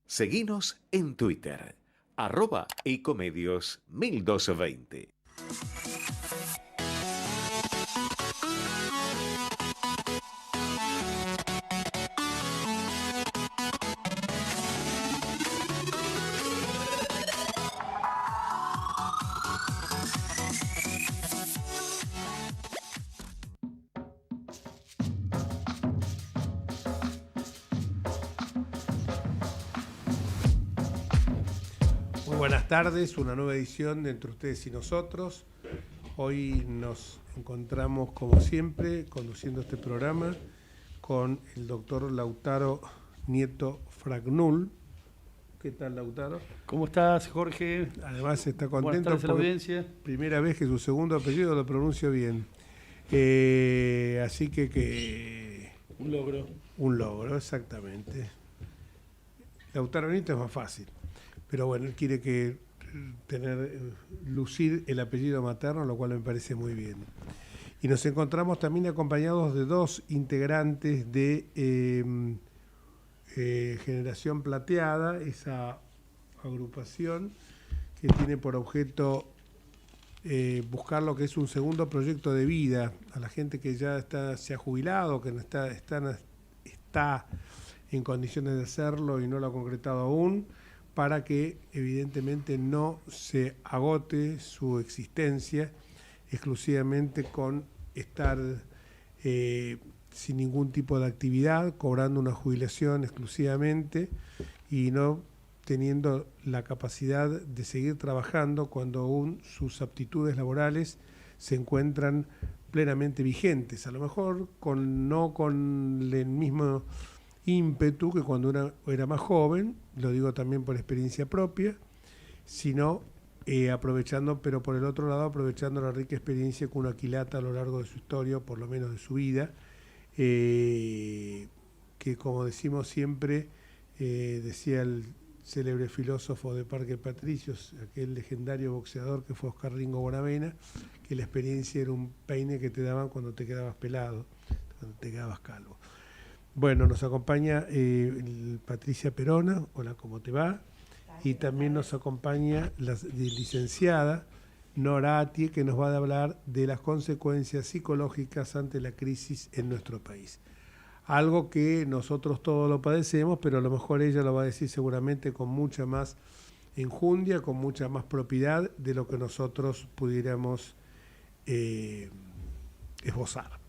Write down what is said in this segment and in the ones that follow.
Seguinos en Twitter, @ecomedios1220. Buenas tardes, una nueva edición de Entre Ustedes y Nosotros. Hoy nos encontramos, como siempre, conduciendo este programa con el doctor Lautaro Nieto Fragnul. ¿Qué tal, Lautaro? ¿Cómo estás, Jorge? Además está contento Buenas tardes a la audiencia. Primera vez que su segundo apellido lo pronuncio bien. Así que... Un logro. Un logro, exactamente. Lautaro Nieto es más fácil. Pero bueno, él quiere lucir el apellido materno, lo cual me parece muy bien. Y nos encontramos también acompañados de dos integrantes de Generación Plateada, esa agrupación que tiene por objeto buscar lo que es un segundo proyecto de vida a la gente que ya se ha jubilado, que no está en condiciones de hacerlo y no lo ha concretado aún, para que evidentemente no se agote su existencia exclusivamente con estar sin ningún tipo de actividad, cobrando una jubilación exclusivamente y no teniendo la capacidad de seguir trabajando cuando aún sus aptitudes laborales se encuentran plenamente vigentes. A lo mejor no con el mismo ímpetu que cuando uno era más joven, lo digo también por experiencia propia, sino aprovechando, pero por el otro lado, aprovechando la rica experiencia que uno aquilata a lo largo de su historia, por lo menos de su vida, que como decimos siempre, decía el célebre filósofo de Parque Patricios, aquel legendario boxeador que fue Oscar Ringo Bonavena, que la experiencia era un peine que te daban cuando te quedabas pelado, cuando te quedabas calvo. Bueno, nos acompaña Patricia Perona, hola, ¿cómo te va? Y también nos acompaña la licenciada Nora Atie, que nos va a hablar de las consecuencias psicológicas ante la crisis en nuestro país. Algo que nosotros todos lo padecemos, pero a lo mejor ella lo va a decir seguramente con mucha más enjundia, con mucha más propiedad de lo que nosotros pudiéramos esbozar.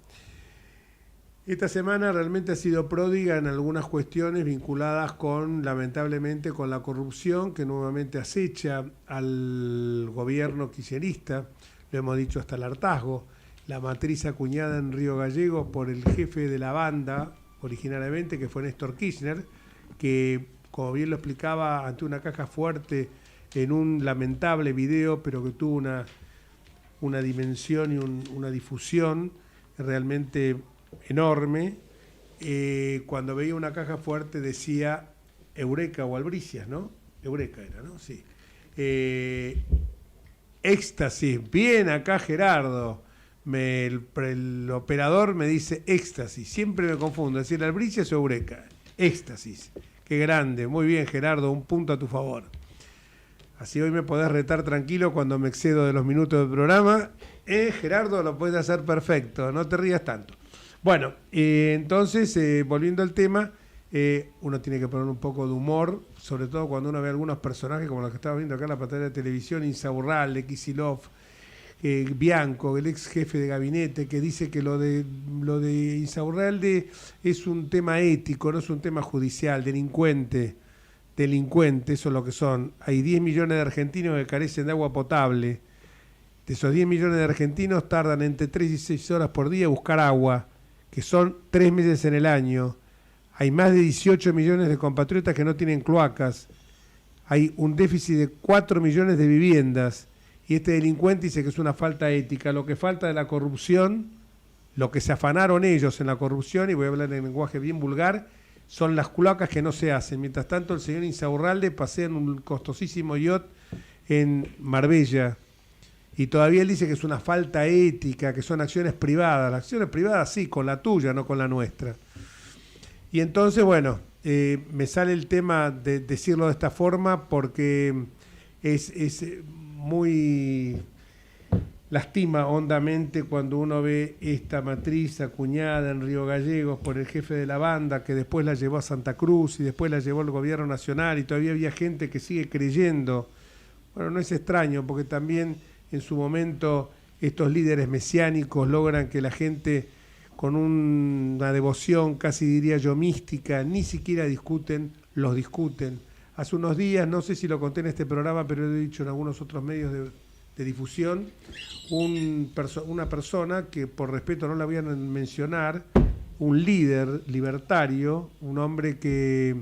Esta semana realmente ha sido pródiga en algunas cuestiones vinculadas lamentablemente, con la corrupción que nuevamente acecha al gobierno kirchnerista, lo hemos dicho hasta el hartazgo, la matriz acuñada en Río Gallegos por el jefe de la banda, originariamente, que fue Néstor Kirchner, que, como bien lo explicaba ante una caja fuerte en un lamentable video, pero que tuvo una dimensión y una difusión realmente enorme, cuando veía una caja fuerte decía Eureka o Albricias, ¿no? Eureka era, ¿no? Sí. Éxtasis, bien acá Gerardo. El operador me dice éxtasis, siempre me confundo, decir Albricias o Eureka. Éxtasis, qué grande, muy bien Gerardo, un punto a tu favor. Así hoy me podés retar tranquilo cuando me excedo de los minutos del programa. Gerardo, lo puedes hacer perfecto, no te rías tanto. Bueno, entonces, volviendo al tema, uno tiene que poner un poco de humor, sobre todo cuando uno ve algunos personajes como los que estaba viendo acá en la pantalla de televisión, Insaurralde, Kicillof, Bianco, el ex jefe de gabinete, que dice que lo de Insaurralde es un tema ético, no es un tema judicial, delincuente, eso es lo que son. Hay 10 millones de argentinos que carecen de agua potable. De esos 10 millones de argentinos tardan entre 3 y 6 horas por día a buscar agua, que son 3 meses en el año. Hay más de 18 millones de compatriotas que no tienen cloacas. Hay un déficit de 4 millones de viviendas. Y este delincuente dice que es una falta ética. Lo que falta de la corrupción, lo que se afanaron ellos en la corrupción, y voy a hablar en lenguaje bien vulgar, son las cloacas que no se hacen. Mientras tanto, el señor Insaurralde pasea en un costosísimo yacht en Marbella. Y todavía él dice que es una falta ética, que son acciones privadas. Las acciones privadas sí, con la tuya, no con la nuestra. Y entonces, bueno, me sale el tema de decirlo de esta forma porque es muy lastima hondamente cuando uno ve esta matriz acuñada en Río Gallegos por el jefe de la banda, que después la llevó a Santa Cruz y después la llevó al gobierno nacional, y todavía había gente que sigue creyendo. Bueno, no es extraño, porque también en su momento estos líderes mesiánicos logran que la gente, con una devoción casi diría yo mística, ni siquiera los discuten. Hace unos días, no sé si lo conté en este programa, pero lo he dicho en algunos otros medios de difusión, una persona que por respeto no la voy a mencionar, un líder libertario, un hombre que,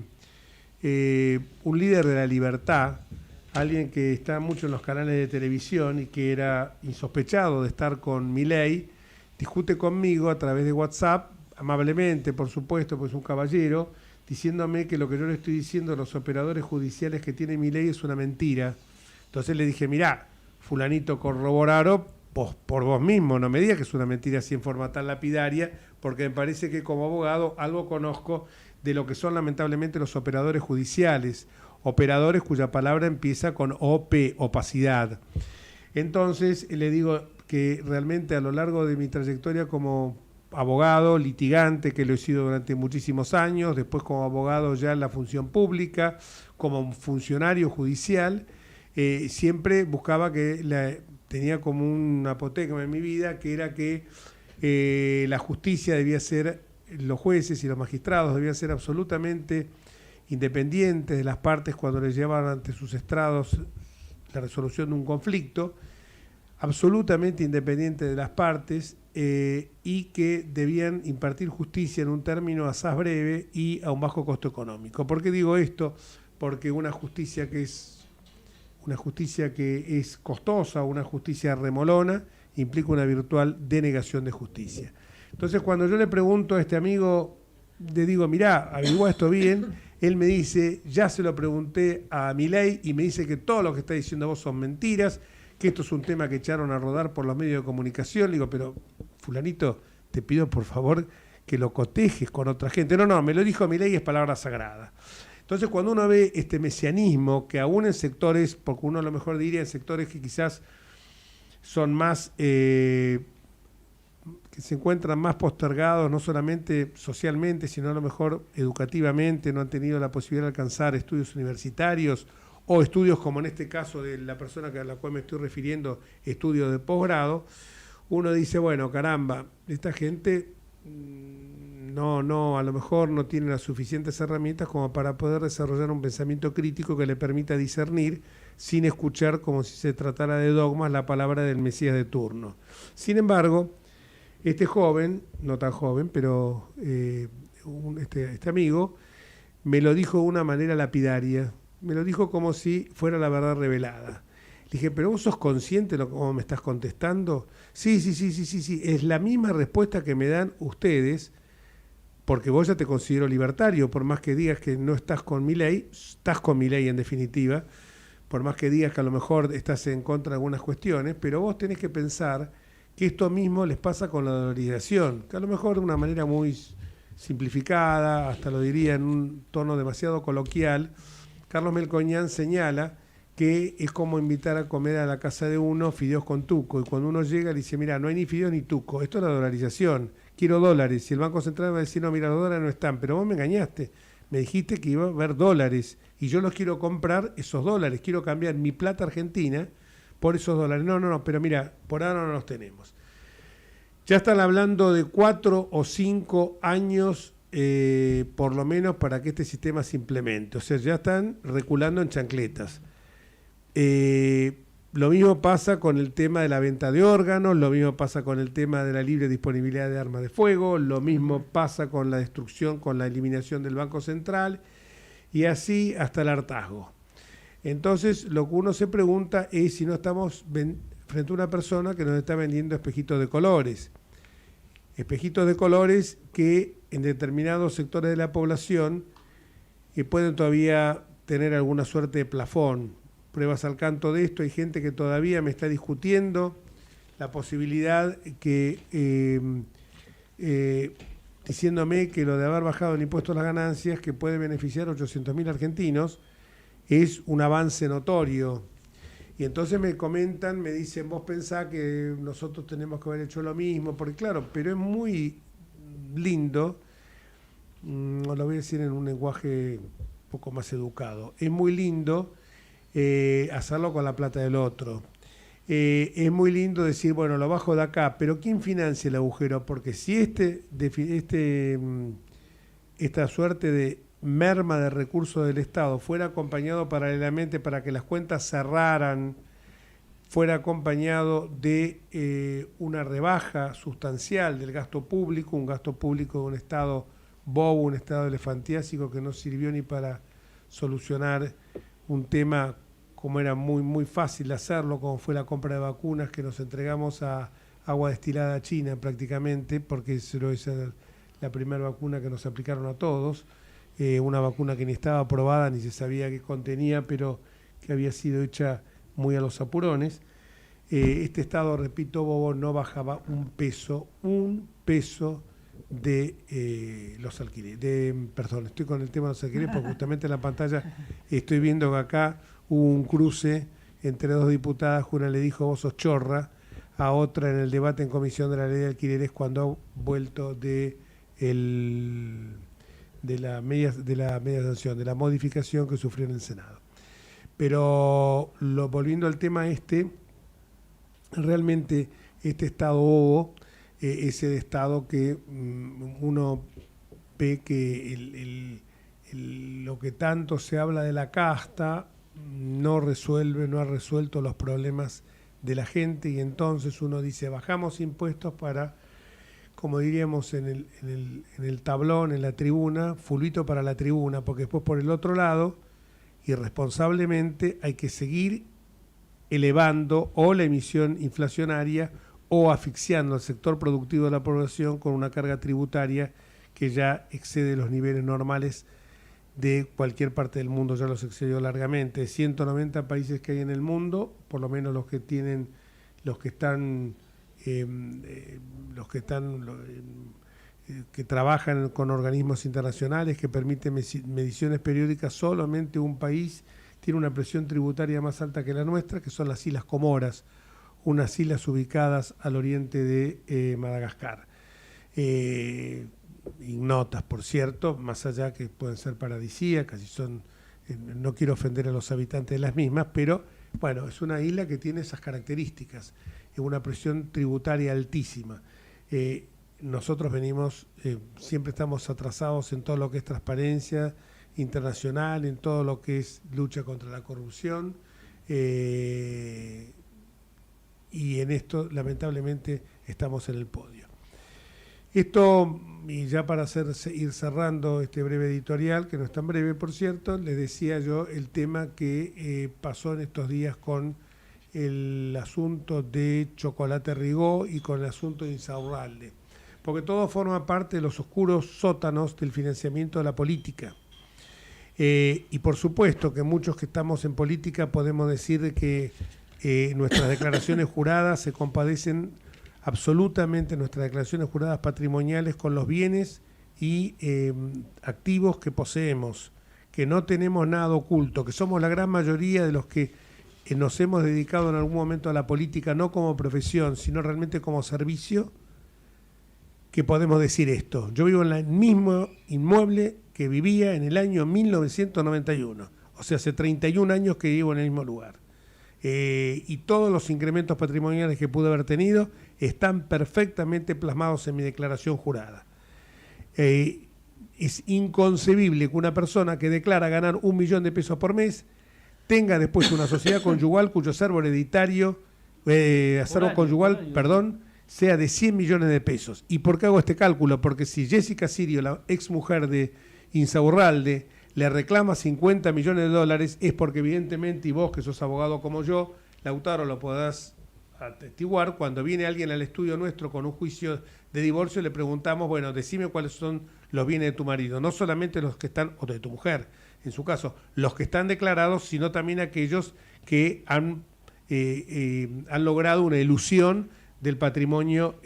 un líder de la libertad, alguien que está mucho en los canales de televisión y que era insospechado de estar con Milei, discute conmigo a través de WhatsApp, amablemente, por supuesto, pues es un caballero, diciéndome que lo que yo le estoy diciendo a los operadores judiciales que tiene Milei es una mentira. Entonces le dije, mirá, fulanito, corroboraro por vos mismo, no me digas que es una mentira así en forma tan lapidaria, porque me parece que como abogado algo conozco de lo que son lamentablemente los operadores judiciales, operadores cuya palabra empieza con OP, opacidad. Entonces le digo que realmente a lo largo de mi trayectoria como abogado, litigante, que lo he sido durante muchísimos años, después como abogado ya en la función pública, como funcionario judicial, siempre buscaba tenía como un apotegma en mi vida, que era que la justicia debía ser, los jueces y los magistrados debían ser absolutamente independientes de las partes cuando les llevaban ante sus estrados la resolución de un conflicto, absolutamente independientes de las partes, y que debían impartir justicia en un término asaz breve y a un bajo costo económico. ¿Por qué digo esto? Porque una justicia que es costosa, una justicia remolona, implica una virtual denegación de justicia. Entonces, cuando yo le pregunto a este amigo, le digo, mirá, averigua esto bien, él me dice, ya se lo pregunté a Milei y me dice que todo lo que está diciendo vos son mentiras, que esto es un tema que echaron a rodar por los medios de comunicación. Le digo, pero fulanito, te pido por favor que lo cotejes con otra gente. No, me lo dijo Milei, es palabra sagrada. Entonces, cuando uno ve este mesianismo, que aún en sectores, porque uno a lo mejor diría en sectores que quizás son más, que se encuentran más postergados, no solamente socialmente, sino a lo mejor educativamente, no han tenido la posibilidad de alcanzar estudios universitarios o estudios como en este caso de la persona a la cual me estoy refiriendo, estudios de posgrado, uno dice, bueno, caramba, esta gente a lo mejor no tiene las suficientes herramientas como para poder desarrollar un pensamiento crítico que le permita discernir sin escuchar como si se tratara de dogmas la palabra del Mesías de turno. Sin embargo, este joven, no tan joven, pero este amigo, me lo dijo de una manera lapidaria, me lo dijo como si fuera la verdad revelada. Le dije, ¿pero vos sos consciente de cómo me estás contestando? Sí, es la misma respuesta que me dan ustedes, porque vos ya te considero libertario, por más que digas que no estás con Milei, estás con Milei en definitiva, por más que digas que a lo mejor estás en contra de algunas cuestiones, pero vos tenés que pensar que esto mismo les pasa con la dolarización, que a lo mejor de una manera muy simplificada, hasta lo diría en un tono demasiado coloquial, Carlos Melconian señala que es como invitar a comer a la casa de uno fideos con tuco, y cuando uno llega le dice, mira, no hay ni fideos ni tuco, esto es la dolarización, quiero dólares, y el Banco Central va a decir, no, mira, los dólares no están, pero vos me engañaste, me dijiste que iba a haber dólares, y yo los quiero comprar, esos dólares, quiero cambiar mi plata argentina por esos dólares. No, pero mira, por ahora no los tenemos. Ya están hablando de 4 o 5 años por lo menos para que este sistema se implemente. O sea, ya están reculando en chancletas. Lo mismo pasa con el tema de la venta de órganos, lo mismo pasa con el tema de la libre disponibilidad de armas de fuego, lo mismo pasa con la destrucción, con la eliminación del Banco Central, y así hasta el hartazgo. Entonces, lo que uno se pregunta es si no estamos frente a una persona que nos está vendiendo espejitos de colores. Espejitos de colores que en determinados sectores de la población pueden todavía tener alguna suerte de plafón. Pruebas al canto de esto, hay gente que todavía me está discutiendo la posibilidad que diciéndome que lo de haber bajado el impuesto a las ganancias, que puede beneficiar a 800.000 argentinos, es un avance notorio. Y entonces me comentan, me dicen, vos pensás que nosotros tenemos que haber hecho lo mismo, porque claro, pero es muy lindo, lo voy a decir en un lenguaje un poco más educado, es muy lindo hacerlo con la plata del otro. Es muy lindo decir, bueno, lo bajo de acá, pero ¿quién financia el agujero? Porque si esta suerte de merma de recursos del Estado fuera acompañado paralelamente para que las cuentas cerraran, fuera acompañado de una rebaja sustancial del gasto público, un gasto público de un Estado bobo, un Estado elefantiásico que no sirvió ni para solucionar un tema como era muy, muy fácil hacerlo, como fue la compra de vacunas, que nos entregamos a agua destilada a China prácticamente, porque esa es la primera vacuna que nos aplicaron a todos, una vacuna que ni estaba aprobada, ni se sabía qué contenía, pero que había sido hecha muy a los apurones. Este Estado, repito, bobo, no bajaba un peso de los alquileres. Perdón, estoy con el tema de los alquileres porque justamente en la pantalla estoy viendo que acá hubo un cruce entre dos diputadas, una le dijo vos sos chorra, a otra en el debate en comisión de la ley de alquileres cuando ha vuelto de la media sanción, de la modificación que sufrió en el Senado. Pero volviendo al tema realmente este Estado bobo, ese Estado que uno ve que lo que tanto se habla de la casta no ha resuelto los problemas de la gente, y entonces uno dice, bajamos impuestos para, como diríamos en el tablón, en la tribuna, fulbito para la tribuna, porque después por el otro lado, irresponsablemente, hay que seguir elevando o la emisión inflacionaria o asfixiando al sector productivo de la población con una carga tributaria que ya excede los niveles normales de cualquier parte del mundo, ya los excedió largamente. 190 países que hay en el mundo, por lo menos los que trabajan con organismos internacionales que permiten mediciones periódicas, solamente un país tiene una presión tributaria más alta que la nuestra, que son las Islas Comoras, unas islas ubicadas al oriente de Madagascar. Ignotas, por cierto, más allá que pueden ser paradisíacas y son, no quiero ofender a los habitantes de las mismas, pero bueno, es una isla que tiene esas características, una presión tributaria altísima. Nosotros siempre estamos atrasados en todo lo que es transparencia internacional, en todo lo que es lucha contra la corrupción, y en esto lamentablemente estamos en el podio. Esto, y ya para ir cerrando este breve editorial, que no es tan breve por cierto, les decía yo el tema que pasó en estos días con el asunto de Chocolate Rigó y con el asunto de Insaurralde, porque todo forma parte de los oscuros sótanos del financiamiento de la política. Y por supuesto que muchos que estamos en política podemos decir que nuestras declaraciones juradas se compadecen absolutamente, nuestras declaraciones juradas patrimoniales, con los bienes y activos que poseemos, que no tenemos nada oculto, que somos la gran mayoría de los que nos hemos dedicado en algún momento a la política, no como profesión, sino realmente como servicio, que podemos decir esto. Yo vivo en el mismo inmueble que vivía en el año 1991, o sea, hace 31 años que vivo en el mismo lugar. Y todos los incrementos patrimoniales que pude haber tenido están perfectamente plasmados en mi declaración jurada. Es inconcebible que una persona que declara ganar 1 millón de pesos por mes tenga después una sociedad conyugal cuyo acervo hereditario, sea de 100 millones de pesos. ¿Y por qué hago este cálculo? Porque si Jessica Sirio, la ex mujer de Insaurralde, le reclama 50 millones de dólares, es porque evidentemente, y vos que sos abogado como yo, Lautaro, lo podás atestiguar, cuando viene alguien al estudio nuestro con un juicio de divorcio, le preguntamos, bueno, decime cuáles son los bienes de tu marido, no solamente los que están, o de tu mujer, en su caso, los que están declarados, sino también aquellos que han logrado una ilusión del patrimonio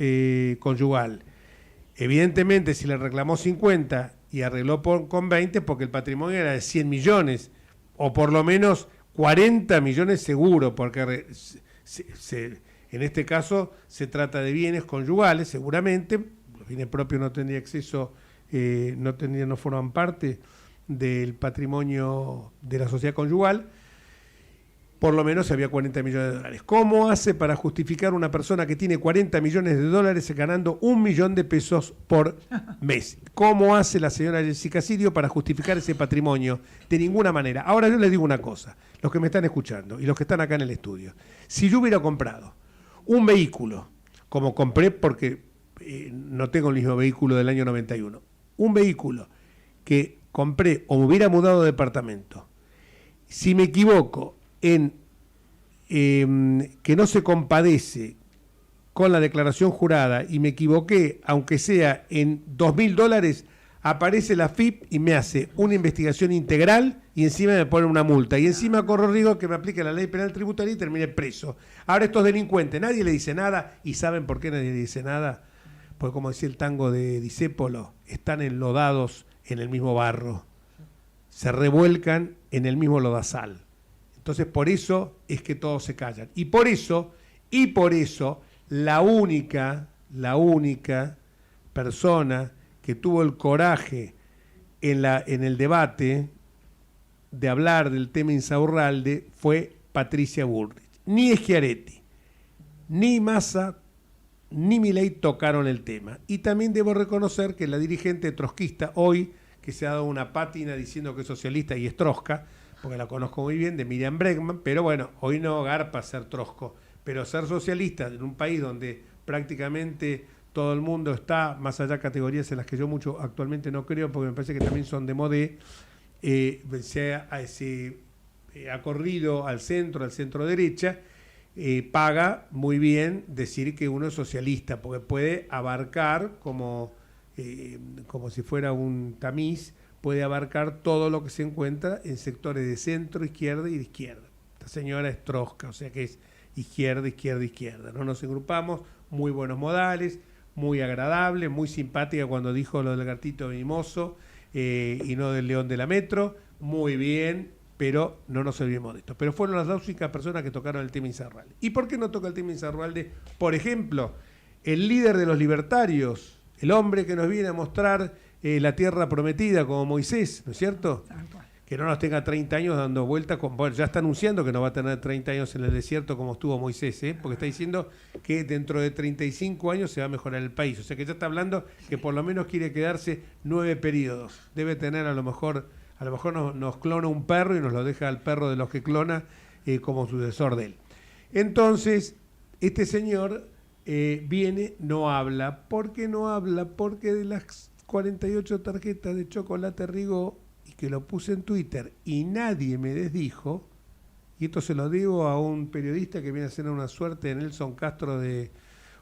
conyugal. Evidentemente, si le reclamó 50 y arregló con 20, porque el patrimonio era de 100 millones, o por lo menos 40 millones seguro, porque en este caso se trata de bienes conyugales, seguramente, los bienes propios no tendría acceso, no forman parte del patrimonio de la sociedad conyugal. Por lo menos había 40 millones de dólares. ¿Cómo hace para justificar una persona que tiene 40 millones de dólares ganando 1 millón de pesos por mes? ¿Cómo hace la señora Jessica Sirio para justificar ese patrimonio? De ninguna manera. Ahora yo les digo una cosa, los que me están escuchando y los que están acá en el estudio. Si yo hubiera comprado un vehículo, como compré porque no tengo el mismo vehículo del año 91, un vehículo que compré o me hubiera mudado de departamento, si me equivoco en que no se compadece con la declaración jurada y me equivoqué, aunque sea en $2.000, aparece la FIP y me hace una investigación integral y encima me pone una multa. Y encima corro riesgo que me aplique la ley penal tributaria y termine preso. Ahora estos delincuentes, nadie le dice nada. ¿Y saben por qué nadie le dice nada? Porque como decía el tango de Discépolo, están enlodados en el mismo barro. Se revuelcan en el mismo lodazal. Entonces, por eso es que todos se callan. Y por eso, la única persona que tuvo el coraje en el debate de hablar del tema Insaurralde fue Patricia Bullrich. Ni Schiaretti, ni Massa, ni Milei tocaron el tema. Y también debo reconocer que la dirigente trotskista hoy, que se ha dado una pátina diciendo que es socialista y es trosca, porque la conozco muy bien, de Miriam Bregman, pero bueno, hoy no garpa ser trosco, pero ser socialista en un país donde prácticamente todo el mundo está, más allá de categorías en las que yo mucho actualmente no creo, porque me parece que también son de modé, se ha corrido al centro derecha, paga muy bien decir que uno es socialista, porque puede abarcar como si fuera un tamiz, puede abarcar todo lo que se encuentra en sectores de centro, izquierda y de izquierda. Esta señora es trosca, o sea que es izquierda. No nos agrupamos, muy buenos modales, muy agradable, muy simpática cuando dijo lo del gatito mimoso y no del león de la metro, muy bien, pero no nos olvidemos de esto. Pero fueron las dos únicas personas que tocaron el tema Insaurralde. ¿Y por qué no toca el tema Insaurralde? Por ejemplo, el líder de los libertarios, el hombre que nos viene a mostrar la tierra prometida como Moisés, ¿no es cierto? Que no nos tenga 30 años dando vueltas, bueno, ya está anunciando que no va a tener 30 años en el desierto como estuvo Moisés, porque está diciendo que dentro de 35 años se va a mejorar el país, o sea que ya está hablando que por lo menos quiere quedarse 9 periodos, debe tener a lo mejor nos clona un perro y nos lo deja al perro de los que clona como sucesor de él. Entonces, este señor viene, no habla. ¿Por qué no habla? Porque de las 48 tarjetas de chocolate Rigo, y que lo puse en Twitter y nadie me desdijo, y esto se lo debo a un periodista que viene a hacer una suerte de Nelson Castro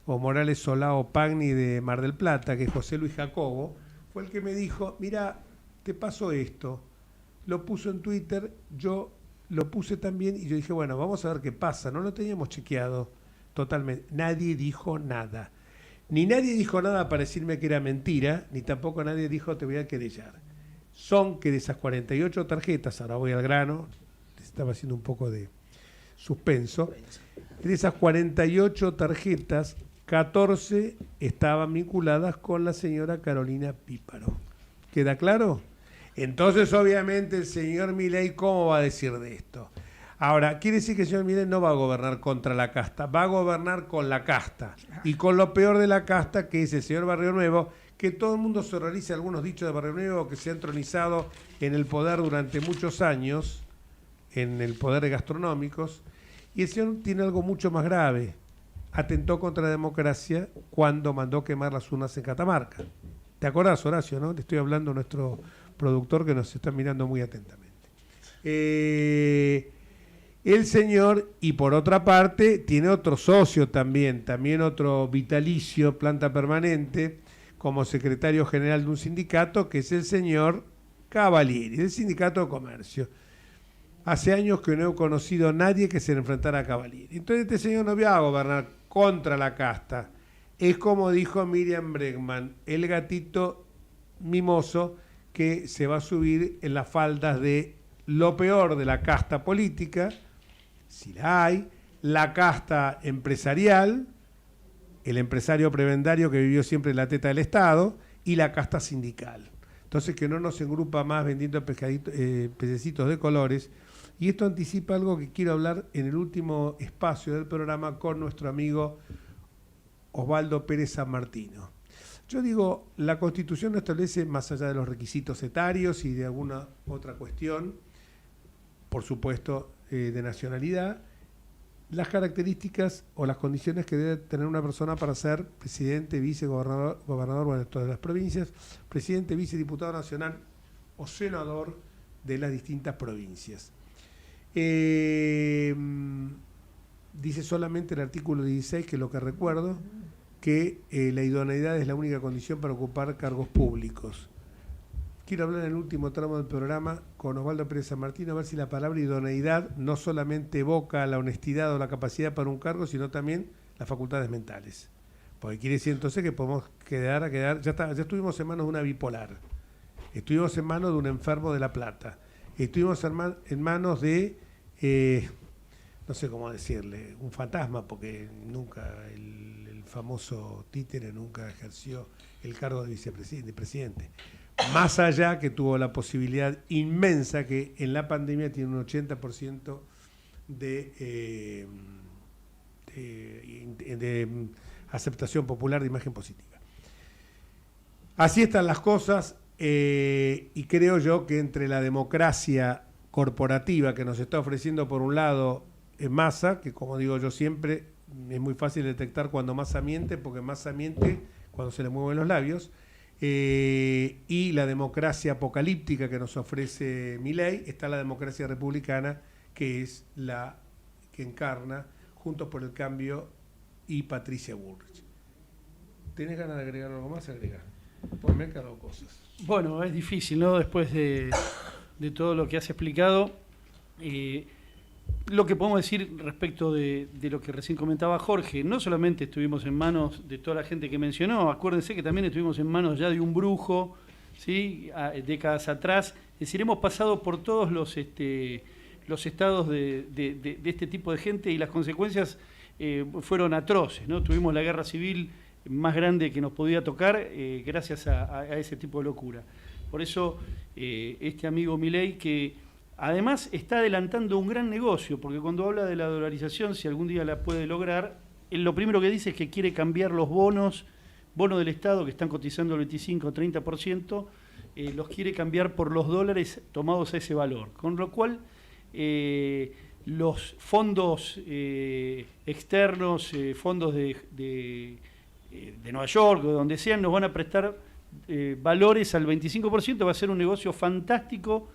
o Morales Solao Pagni de Mar del Plata, que es José Luis Jacobo, fue el que me dijo, mira, te paso esto, lo puso en Twitter, yo lo puse también y yo dije, bueno, vamos a ver qué pasa, no lo teníamos chequeado totalmente, nadie dijo nada. Ni nadie dijo nada para decirme que era mentira, ni tampoco nadie dijo te voy a querellar. Son que de esas 48 tarjetas, ahora voy al grano, estaba haciendo un poco de suspenso, de esas 48 tarjetas, 14 estaban vinculadas con la señora Carolina Píparo. ¿Queda claro? Entonces, obviamente, el señor Milei, ¿cómo va a decir de esto? Ahora, quiere decir que el señor Milei no va a gobernar contra la casta, va a gobernar con la casta. Y con lo peor de la casta, que es el señor Barrio Nuevo, que todo el mundo se horroriza algunos dichos de Barrio Nuevo, que se ha entronizado en el poder durante muchos años, en el poder de gastronómicos, y el señor tiene algo mucho más grave. Atentó contra la democracia cuando mandó quemar las urnas en Catamarca. ¿Te acordás, Horacio, no? Le estoy hablando a nuestro productor que nos está mirando muy atentamente. El señor, y por otra parte, tiene otro socio también otro vitalicio, planta permanente, como secretario general de un sindicato, que es el señor Cavalieri, del Sindicato de Comercio. Hace años que no he conocido a nadie que se le enfrentara a Cavalieri. Entonces este señor no va a gobernar contra la casta, es como dijo Miriam Bregman, el gatito mimoso que se va a subir en las faldas de lo peor de la casta política, si la hay, la casta empresarial, el empresario prebendario que vivió siempre en la teta del Estado, y la casta sindical. Entonces que no nos engrupa más vendiendo pececitos de colores. Y esto anticipa algo que quiero hablar en el último espacio del programa con nuestro amigo Osvaldo Pérez San Martino. Yo digo, la Constitución no establece, más allá de los requisitos etarios y de alguna otra cuestión, por supuesto, de nacionalidad, las características o las condiciones que debe tener una persona para ser presidente, vicegobernador, gobernador, bueno, de todas las provincias, presidente, vicediputado nacional o senador de las distintas provincias. Dice solamente el artículo 16, que es lo que recuerdo, que la idoneidad es la única condición para ocupar cargos públicos. Quiero hablar en el último tramo del programa con Osvaldo Pérez San Martino, a ver si la palabra idoneidad no solamente evoca la honestidad o la capacidad para un cargo, sino también las facultades mentales. Porque quiere decir entonces que podemos quedar, ya estuvimos en manos de una bipolar, estuvimos en manos de un enfermo de La Plata, estuvimos en manos de, no sé cómo decirle, un fantasma, porque nunca, el famoso títere nunca ejerció el cargo de presidente. Más allá que tuvo la posibilidad inmensa que en la pandemia tiene un 80% de aceptación popular, de imagen positiva. Así están las cosas y creo yo que entre la democracia corporativa que nos está ofreciendo por un lado Massa, que como digo yo siempre, es muy fácil detectar cuando Massa miente, porque Massa miente cuando se le mueven los labios, y la democracia apocalíptica que nos ofrece Milei, está la democracia republicana, que es la que encarna Juntos por el Cambio y Patricia Bullrich. ¿Tenés ganas de agregar algo más? Agregar. Pues me han quedado cosas. Bueno, es difícil, ¿no? Después de todo lo que has explicado, lo que podemos decir respecto de lo que recién comentaba Jorge, no solamente estuvimos en manos de toda la gente que mencionó, acuérdense que también estuvimos en manos ya de un brujo, ¿sí? Décadas atrás. Es decir, hemos pasado por todos los estados de este tipo de gente y las consecuencias fueron atroces, ¿no? Tuvimos la guerra civil más grande que nos podía tocar gracias a ese tipo de locura. Por eso este amigo Milei, que además está adelantando un gran negocio, porque cuando habla de la dolarización, si algún día la puede lograr, él lo primero que dice es que quiere cambiar los bonos del Estado que están cotizando el 25 o 30%, los quiere cambiar por los dólares tomados a ese valor, con lo cual los fondos externos, fondos de Nueva York o de donde sean, nos van a prestar valores al 25%, va a ser un negocio fantástico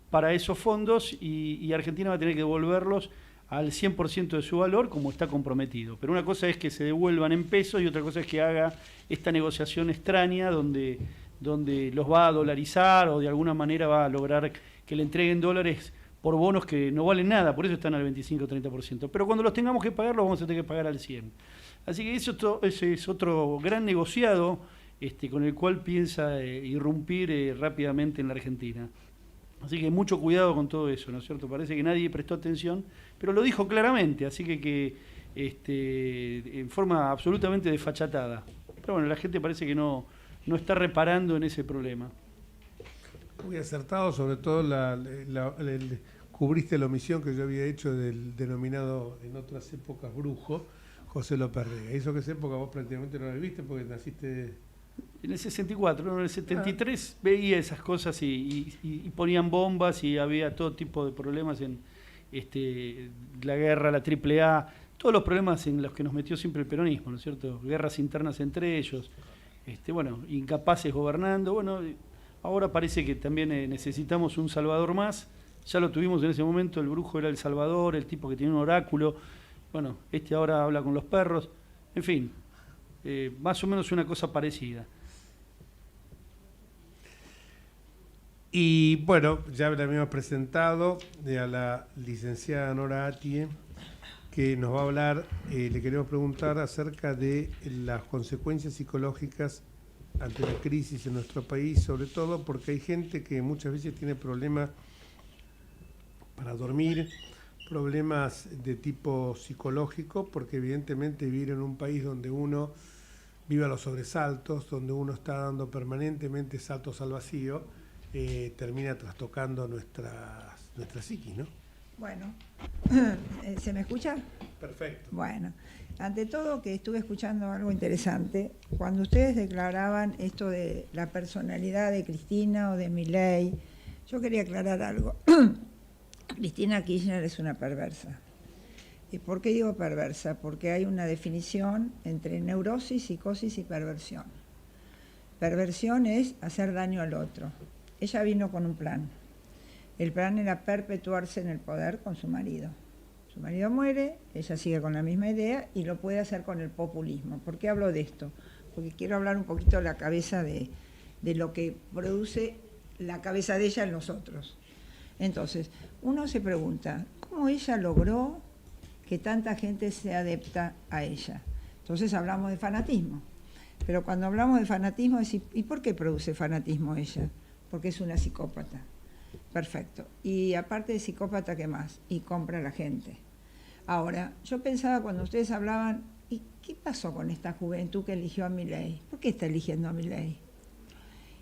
para esos fondos y Argentina va a tener que devolverlos al 100% de su valor como está comprometido. Pero una cosa es que se devuelvan en pesos y otra cosa es que haga esta negociación extraña donde los va a dolarizar o de alguna manera va a lograr que le entreguen dólares por bonos que no valen nada, por eso están al 25 o 30%. Pero cuando los tengamos que pagar, los vamos a tener que pagar al 100%. Así que ese es otro gran negociado con el cual piensa irrumpir rápidamente en la Argentina. Así que mucho cuidado con todo eso, ¿no es cierto? Parece que nadie prestó atención, pero lo dijo claramente, así que en forma absolutamente desfachatada. Pero bueno, la gente parece que no está reparando en ese problema. Muy acertado, sobre todo cubriste la omisión que yo había hecho del denominado en otras épocas brujo, José López Rega. Eso que esa época vos prácticamente no la viviste porque naciste... En el 64, ¿no? En el 73 veía esas cosas y ponían bombas y había todo tipo de problemas en la guerra, la AAA, todos los problemas en los que nos metió siempre el peronismo, ¿no es cierto? Guerras internas entre ellos, incapaces gobernando. Bueno, ahora parece que también necesitamos un salvador más. Ya lo tuvimos en ese momento, el brujo era el salvador, el tipo que tenía un oráculo. Bueno, ahora habla con los perros. En fin. Más o menos una cosa parecida. Y bueno, ya la habíamos presentado a la licenciada Nora Atie, que nos va a hablar, le queremos preguntar acerca de las consecuencias psicológicas ante la crisis en nuestro país, sobre todo porque hay gente que muchas veces tiene problemas para dormir, problemas de tipo psicológico, porque evidentemente vivir en un país donde uno vive a los sobresaltos, donde uno está dando permanentemente saltos al vacío, termina trastocando nuestra psiquis, ¿no? Bueno, ¿se me escucha? Perfecto. Bueno, ante todo que estuve escuchando algo interesante, cuando ustedes declaraban esto de la personalidad de Cristina o de Milei, yo quería aclarar algo. Cristina Kirchner es una perversa. ¿Y por qué digo perversa? Porque hay una definición entre neurosis, psicosis y perversión. Perversión es hacer daño al otro. Ella vino con un plan. El plan era perpetuarse en el poder con su marido. Su marido muere, ella sigue con la misma idea y lo puede hacer con el populismo. ¿Por qué hablo de esto? Porque quiero hablar un poquito de la cabeza de lo que produce la cabeza de ella en nosotros. Entonces, uno se pregunta, ¿cómo ella logró que tanta gente sea adepta a ella? Entonces hablamos de fanatismo. Pero cuando hablamos de fanatismo, decimos, ¿y por qué produce fanatismo ella? Porque es una psicópata. Perfecto. Y aparte de psicópata, ¿qué más? Y compra a la gente. Ahora, yo pensaba cuando ustedes hablaban, ¿y qué pasó con esta juventud que eligió a Milei? ¿Por qué está eligiendo a Milei?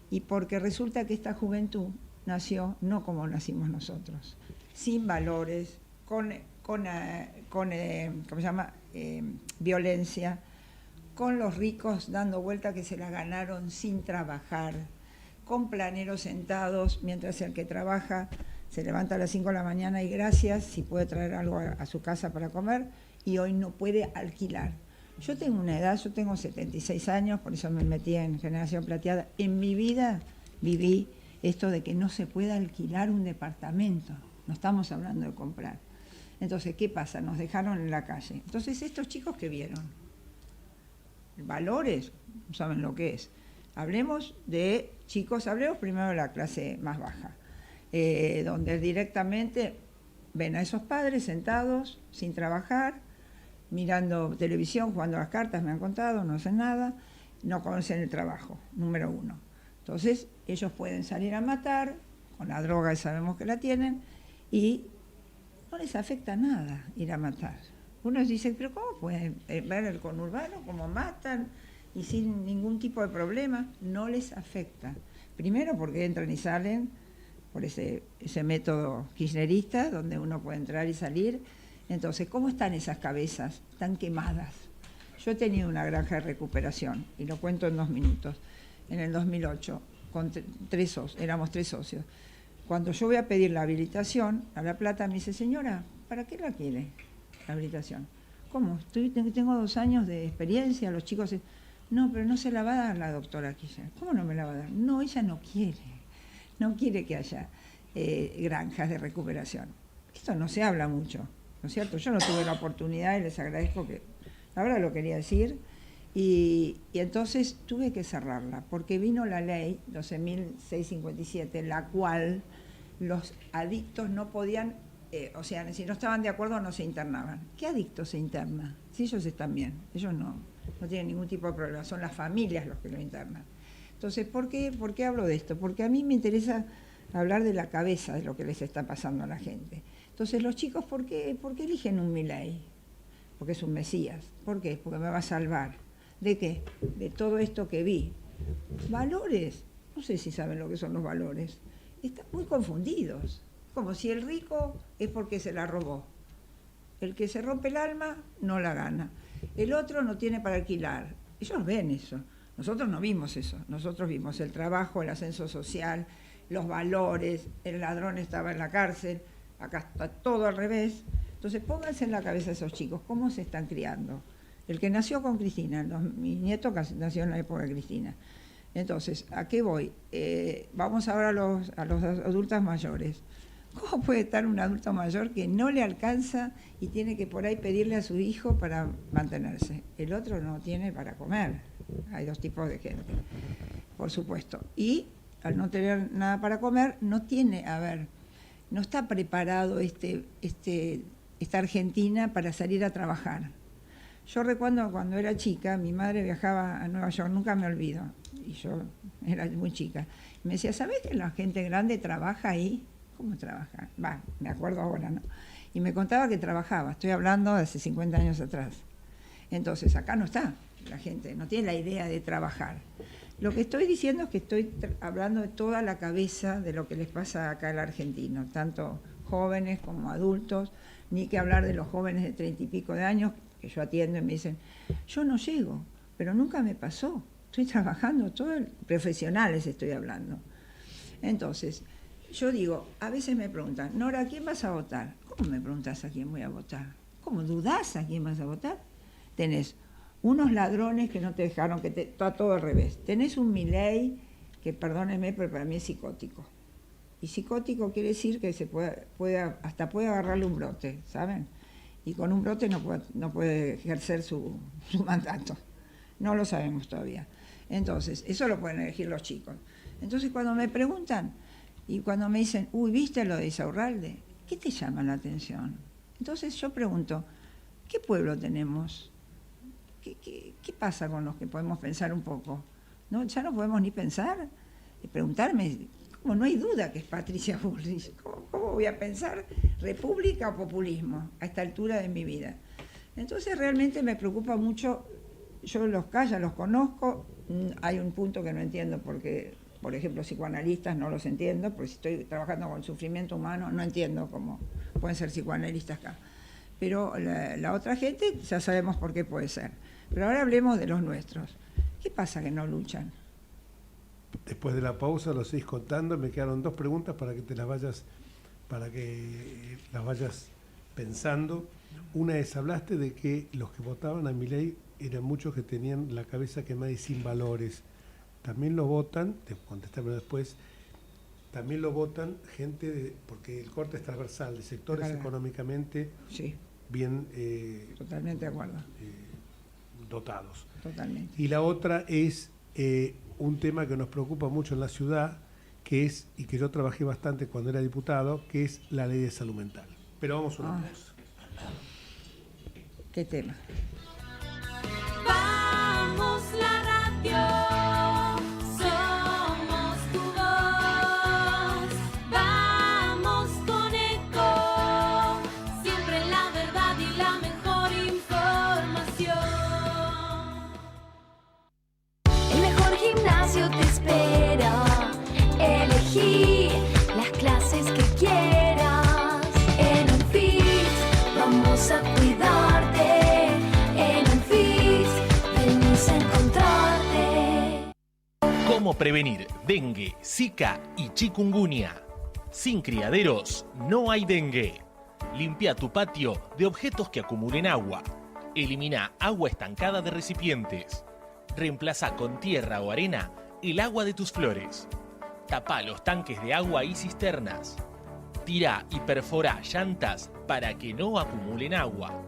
Y porque resulta que esta juventud nació no como nacimos nosotros, sin valores, con ¿cómo se llama? Violencia, con los ricos dando vuelta que se la ganaron sin trabajar, con planeros sentados, mientras el que trabaja se levanta a las 5 de la mañana y gracias si puede traer algo a su casa para comer, y hoy no puede alquilar. Yo tengo una edad, yo tengo 76 años, por eso me metí en Generación Plateada. En mi vida viví esto de que no se puede alquilar un departamento, no estamos hablando de comprar. Entonces, ¿qué pasa? Nos dejaron en la calle. Entonces, estos chicos que vieron, valores, no saben lo que es. Hablemos de chicos, hablemos primero de la clase más baja, donde directamente ven a esos padres sentados, sin trabajar, mirando televisión, jugando a las cartas, me han contado, no hacen nada, no conocen el trabajo, número uno. Entonces, ellos pueden salir a matar, con la droga sabemos que la tienen, y no les afecta nada ir a matar. Uno dice, pero ¿cómo pueden ver el conurbano, cómo matan, y sin ningún tipo de problema? No les afecta. Primero porque entran y salen por ese método kirchnerista, donde uno puede entrar y salir. Entonces, ¿cómo están esas cabezas tan quemadas? Yo he tenido una granja de recuperación, y lo cuento en 2 minutos. En el 2008, con éramos 3 socios. Cuando yo voy a pedir la habilitación a La Plata, me dice, señora, ¿para qué la quiere la habilitación? ¿Cómo? Tengo 2 años de experiencia, los chicos... No, pero no se la va a dar la doctora Kirchner. ¿Cómo no me la va a dar? No, ella no quiere que haya granjas de recuperación. Esto no se habla mucho, ¿no es cierto? Yo no tuve la oportunidad y les agradezco que... Ahora lo quería decir. Y entonces tuve que cerrarla, porque vino la ley 12.657, la cual los adictos no podían, o sea, si no estaban de acuerdo no se internaban. ¿Qué adicto se interna? Si ellos están bien, ellos no tienen ningún tipo de problema, son las familias los que lo internan. Entonces, ¿por qué hablo de esto? Porque a mí me interesa hablar de la cabeza de lo que les está pasando a la gente. Entonces, los chicos, ¿por qué eligen un Milei? Porque es un Mesías. ¿Por qué? Porque me va a salvar. ¿De qué? De todo esto que vi. Valores. No sé si saben lo que son los valores. Están muy confundidos. Como si el rico es porque se la robó. El que se rompe el alma no la gana. El otro no tiene para alquilar. Ellos ven eso. Nosotros no vimos eso. Nosotros vimos el trabajo, el ascenso social, los valores. El ladrón estaba en la cárcel. Acá está todo al revés. Entonces pónganse en la cabeza de esos chicos. ¿Cómo se están criando? El que nació con Cristina, mi nieto nació en la época de Cristina. Entonces, ¿a qué voy? Vamos ahora a los adultos mayores. ¿Cómo puede estar un adulto mayor que no le alcanza y tiene que por ahí pedirle a su hijo para mantenerse? El otro no tiene para comer. Hay 2 tipos de gente, por supuesto. Y al no tener nada para comer, no está preparado este esta Argentina para salir a trabajar. Yo recuerdo cuando era chica, mi madre viajaba a Nueva York, nunca me olvido, y yo era muy chica. Me decía, ¿sabés que la gente grande trabaja ahí? ¿Cómo trabaja? Me acuerdo ahora, ¿no? Y me contaba que trabajaba, estoy hablando de hace 50 años atrás. Entonces, acá no está la gente, no tiene la idea de trabajar. Lo que estoy diciendo es que estoy hablando de toda la cabeza de lo que les pasa acá al argentino, tanto jóvenes como adultos, ni que hablar de los jóvenes de 30 y pico de años, que yo atiendo y me dicen, yo no llego, pero nunca me pasó, estoy trabajando, profesionales estoy hablando. Entonces, yo digo, a veces me preguntan, Nora, ¿a quién vas a votar? ¿Cómo me preguntas a quién voy a votar? ¿Cómo dudás a quién vas a votar? Tenés unos ladrones que no te dejaron, está todo al revés. Tenés un Milei que, perdónenme, pero para mí es psicótico. Y psicótico quiere decir que hasta puede agarrarle un brote, ¿saben? Y con un brote no puede ejercer su mandato. No lo sabemos todavía. Entonces, eso lo pueden elegir los chicos. Entonces, cuando me preguntan y cuando me dicen, uy, ¿viste lo de Isaurralde? ¿Qué te llama la atención? Entonces yo pregunto, ¿qué pueblo tenemos? ¿Qué pasa con los que podemos pensar un poco? ¿No? Ya no podemos ni pensar. Preguntarme, ¿cómo no hay duda que es Patricia Bullrich? ¿Cómo voy a pensar república o populismo a esta altura de mi vida? Entonces realmente me preocupa mucho. Yo los conozco. Hay un punto que no entiendo porque, por ejemplo, psicoanalistas no los entiendo, porque si estoy trabajando con sufrimiento humano no entiendo cómo pueden ser psicoanalistas acá. Pero la otra gente ya sabemos por qué puede ser. Pero ahora hablemos de los nuestros. ¿Qué pasa que no luchan? Después de la pausa lo seguís contando. Me quedaron 2 preguntas para que las vayas pensando. Una es, hablaste de que los que votaban a Milei eran muchos que tenían la cabeza quemada y sin valores. También lo votan, contestármelo después, también lo votan gente, porque el corte es transversal, de sectores económicamente sí, bien totalmente de acuerdo. Dotados. Totalmente. Y la otra es un tema que nos preocupa mucho en la ciudad, que es, y que yo trabajé bastante cuando era diputado, que es la ley de salud mental. Pero vamos a una pausa. ¿Qué tema? Vamos la radio, somos tu voz, vamos con eco, siempre la verdad y la mejor información. El mejor gimnasio te espera, elegí las clases que quieras, en Unfit vamos a cuidarte. ¿Cómo prevenir dengue, zika y chikungunya? Sin criaderos no hay dengue. Limpia tu patio de objetos que acumulen agua. Elimina agua estancada de recipientes. Reemplaza con tierra o arena el agua de tus flores. Tapa los tanques de agua y cisternas. Tira y perfora llantas para que no acumulen agua.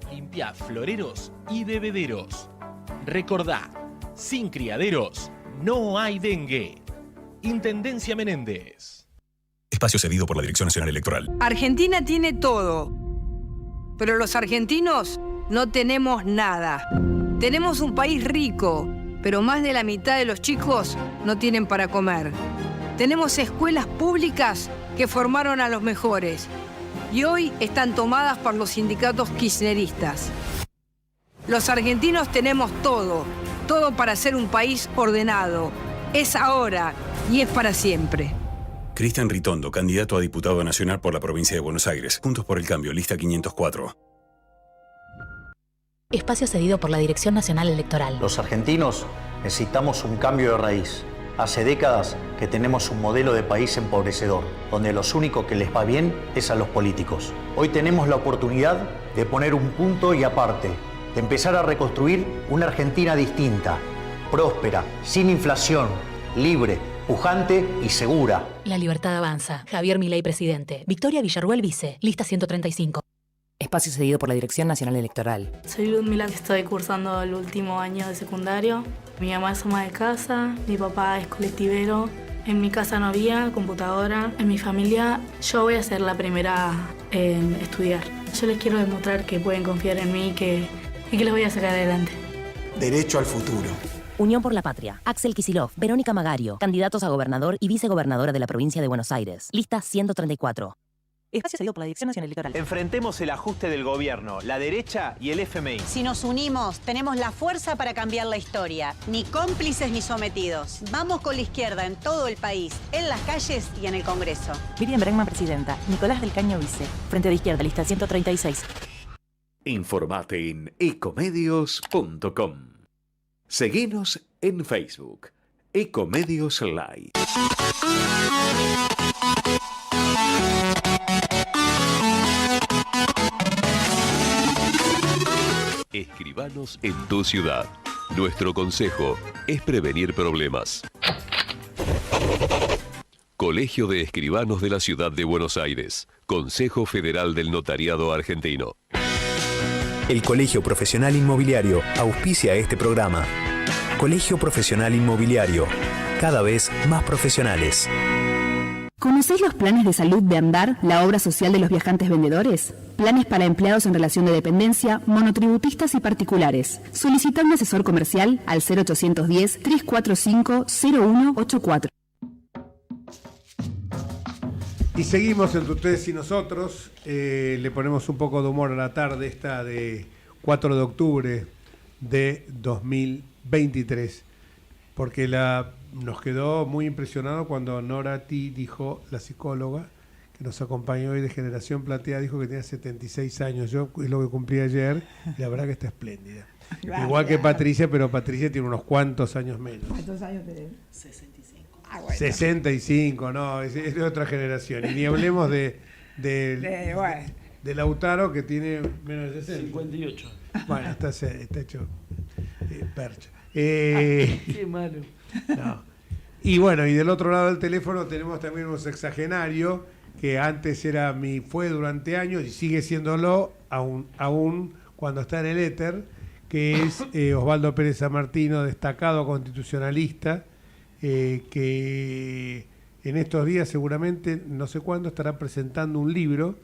Limpia floreros y bebederos. Recordá, sin criaderos no hay dengue. Intendencia Menéndez. Espacio cedido por la Dirección Nacional Electoral. Argentina tiene todo, pero los argentinos no tenemos nada. Tenemos un país rico, pero más de la mitad de los chicos no tienen para comer. Tenemos escuelas públicas que formaron a los mejores y hoy están tomadas por los sindicatos kirchneristas. Los argentinos tenemos todo para ser un país ordenado. Es ahora y es para siempre. Cristian Ritondo, candidato a diputado nacional por la provincia de Buenos Aires. Juntos por el Cambio, lista 504. Espacio cedido por la Dirección Nacional Electoral. Los argentinos necesitamos un cambio de raíz. Hace décadas que tenemos un modelo de país empobrecedor, donde los únicos que les va bien es a los políticos. Hoy tenemos la oportunidad de poner un punto y aparte, de empezar a reconstruir una Argentina distinta, próspera, sin inflación, libre, pujante y segura. La libertad avanza. Javier Milei, presidente. Victoria Villarruel, vice. Lista 135. Espacio cedido por la Dirección Nacional Electoral. Soy Ludmila, estoy cursando el último año de secundario. Mi mamá es ama de casa, mi papá es colectivero. En mi casa no había computadora. En mi familia yo voy a ser la primera en estudiar. Yo les quiero demostrar que pueden confiar en mí y que los voy a sacar adelante. Derecho al futuro. Unión por la Patria. Axel Kicillof, Verónica Magario, candidatos a gobernador y vicegobernadora de la provincia de Buenos Aires. Lista 134. Espacio cedido por la Dirección Nacional Electoral. Enfrentemos el ajuste del gobierno, la derecha y el FMI. Si nos unimos, tenemos la fuerza para cambiar la historia. Ni cómplices ni sometidos. Vamos con la izquierda en todo el país, en las calles y en el Congreso. Miriam Bregman, presidenta. Nicolás del Caño, vice. Frente de Izquierda, lista 136. Informate en ecomedios.com. Seguinos en Facebook. Ecomedios Live. Escribanos en tu ciudad. Nuestro consejo es prevenir problemas. Colegio de Escribanos de la Ciudad de Buenos Aires. Consejo Federal del Notariado Argentino. El Colegio Profesional Inmobiliario auspicia este programa. Colegio Profesional Inmobiliario, cada vez más profesionales. ¿Conocéis los planes de salud de Andar, la obra social de los viajantes vendedores? Planes para empleados en relación de dependencia, monotributistas y particulares. Solicita un asesor comercial al 0810-345-0184. Y seguimos entre ustedes y nosotros. Le ponemos un poco de humor a la tarde esta de 4 de octubre de 2023. Porque nos quedó muy impresionado cuando Nora T. dijo, la psicóloga, que nos acompañó hoy de Generación Plateada, dijo que tenía 76 años. Yo es lo que cumplí ayer y la verdad que está espléndida. Gracias. Igual que Patricia, pero Patricia tiene unos cuantos años menos. ¿Cuántos años tenés? 65. Ah, bueno. 65, no, es de otra generación. Y ni hablemos de Lautaro, que tiene menos de 60. 58. Bueno, está hecho percha. Qué malo. No. Y bueno, y del otro lado del teléfono tenemos también un sexagenario que antes fue durante años y sigue siéndolo aún cuando está en el éter, que es Osvaldo Pérez San Martino, destacado constitucionalista, que en estos días seguramente, no sé cuándo, estará presentando un libro,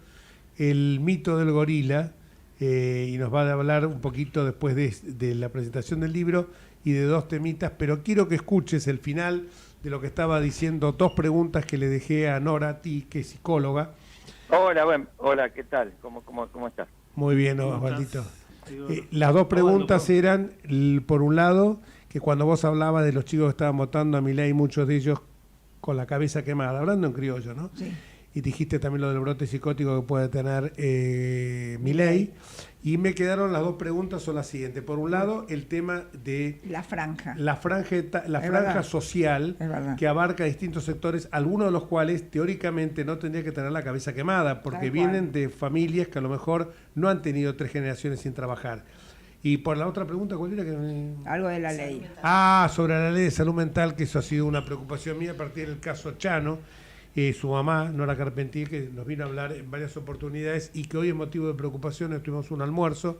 El mito del gorila, y nos va a hablar un poquito después de la presentación del libro y de dos temitas, pero quiero que escuches el final de lo que estaba diciendo, dos preguntas que le dejé a Nora T., que es psicóloga. Hola, ¿qué tal? ¿Cómo estás? Muy bien, Osvaldito. Las dos preguntas eran, por un lado, que cuando vos hablabas de los chicos que estaban votando a Milei, muchos de ellos con la cabeza quemada, hablando en criollo, ¿no? Sí. Y dijiste también lo del brote psicótico que puede tener Milei. Y me quedaron las dos preguntas, son las siguientes. Por un lado, el tema de la franja social que abarca distintos sectores, algunos de los cuales teóricamente no tendría que tener la cabeza quemada, porque vienen de familias que a lo mejor no han tenido 3 generaciones sin trabajar. Y por la otra pregunta, ¿cuál era? Algo de la ley. Sobre la ley de salud mental, que eso ha sido una preocupación mía a partir del caso Chano. Su mamá, Nora Carpentier, que nos vino a hablar en varias oportunidades y que hoy es motivo de preocupación. Tuvimos un almuerzo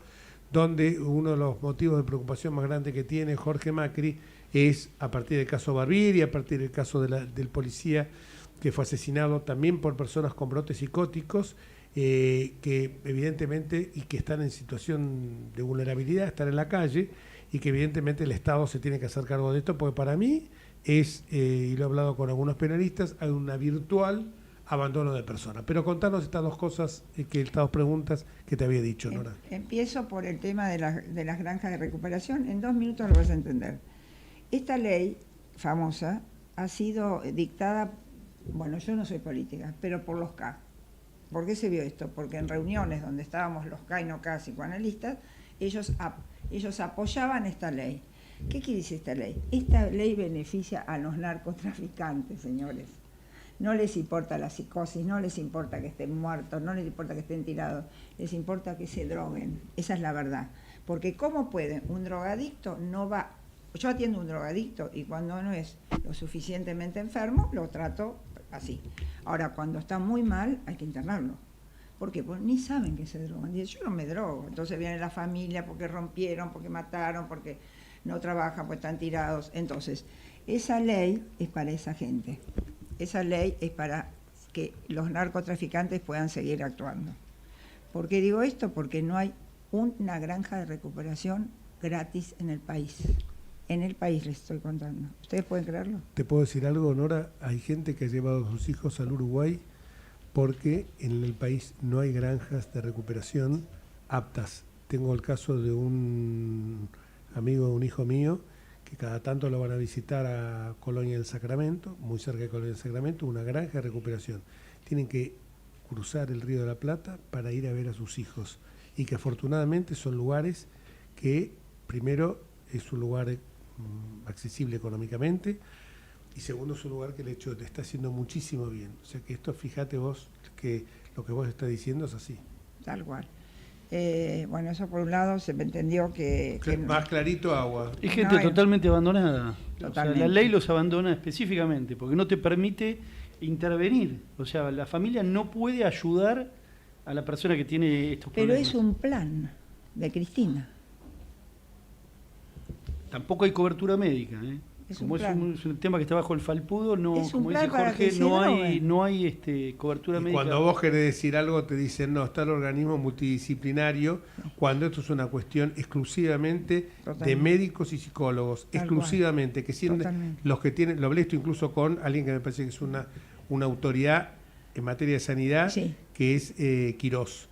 donde uno de los motivos de preocupación más grandes que tiene Jorge Macri es a partir del caso Barbieri, a partir del caso del policía que fue asesinado también por personas con brotes psicóticos, que evidentemente y que están en situación de vulnerabilidad, están en la calle, y que evidentemente el Estado se tiene que hacer cargo de esto, porque para mí es, y lo he hablado con algunos penalistas, hay una virtual abandono de personas. Pero contanos estas dos cosas, estas dos preguntas que te había dicho, Nora. Empiezo por el tema de las granjas de recuperación. En 2 minutos lo vas a entender. Esta ley famosa ha sido dictada, bueno, yo no soy política, pero por los K. ¿Por qué se vio esto? Porque en reuniones donde estábamos los K y no K psicoanalistas, ellos apoyaban esta ley. ¿Qué quiere decir esta ley? Esta ley beneficia a los narcotraficantes, señores. No les importa la psicosis, no les importa que estén muertos, no les importa que estén tirados, les importa que se droguen. Esa es la verdad. Porque ¿cómo puede? Un drogadicto no va... Yo atiendo a un drogadicto y cuando no es lo suficientemente enfermo, lo trato así. Ahora, cuando está muy mal, hay que internarlo. ¿Por qué? Porque ni saben que se drogan. Dicen, yo no me drogo. Entonces viene la familia porque rompieron, porque mataron, porque no trabajan, porque están tirados. Entonces, esa ley es para esa gente. Esa ley es para que los narcotraficantes puedan seguir actuando. ¿Por qué digo esto? Porque no hay una granja de recuperación gratis en el país. En el país les estoy contando. ¿Ustedes pueden creerlo? ¿Te puedo decir algo, Nora? Hay gente que ha llevado a sus hijos al Uruguay porque en el país no hay granjas de recuperación aptas. Tengo el caso de un amigo de un hijo mío que cada tanto lo van a visitar a Colonia del Sacramento, muy cerca de Colonia del Sacramento, una granja de recuperación. Tienen que cruzar el Río de la Plata para ir a ver a sus hijos y que afortunadamente son lugares que primero es un lugar accesible económicamente y segundo es un lugar que el hecho le está haciendo muchísimo bien. O sea que esto, fíjate vos, que lo que vos estás diciendo es así. Tal cual. Bueno, eso por un lado se me entendió que más clarito agua. Es gente no, totalmente abandonada. Totalmente. O sea, la ley los abandona específicamente porque no te permite intervenir. O sea, la familia no puede ayudar a la persona que tiene estos Pero problemas. es un plan de Cristina. Tampoco hay cobertura médica, ¿eh? Es Como un es un tema que está bajo el falpudo, no, Es un como dice plan para Jorge, que no hay cobertura Y médica. cuando vos querés decir algo te dicen no, está el organismo multidisciplinario, cuando esto es una cuestión exclusivamente de médicos y psicólogos, Tal exclusivamente, que siendo Totalmente. los que tienen, lo hablé esto incluso con alguien que me parece que es una autoridad en materia de sanidad, que es Quirós.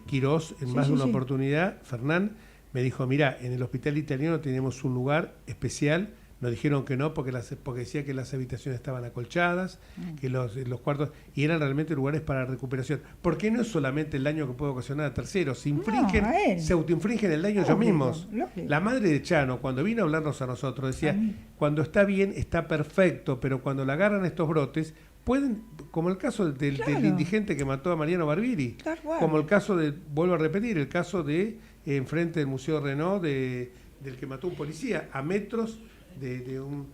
Quirós, en más de una oportunidad, Fernán, me dijo, mira, en el hospital italiano tenemos un lugar especial, nos dijeron que no porque decía que las habitaciones estaban acolchadas, que los cuartos, y eran realmente lugares para recuperación. Porque no es solamente el daño que puede ocasionar a terceros, se autoinfringen el daño ellos mismos. Lógico. La madre de Chano, cuando vino a hablarnos a nosotros, decía, cuando está bien, está perfecto, pero cuando la agarran estos brotes, pueden, como el caso del indigente que mató a Mariano Barbieri, como el caso de, vuelvo a repetir, el caso de enfrente del Museo Renault del que mató a un policía, a metros de un...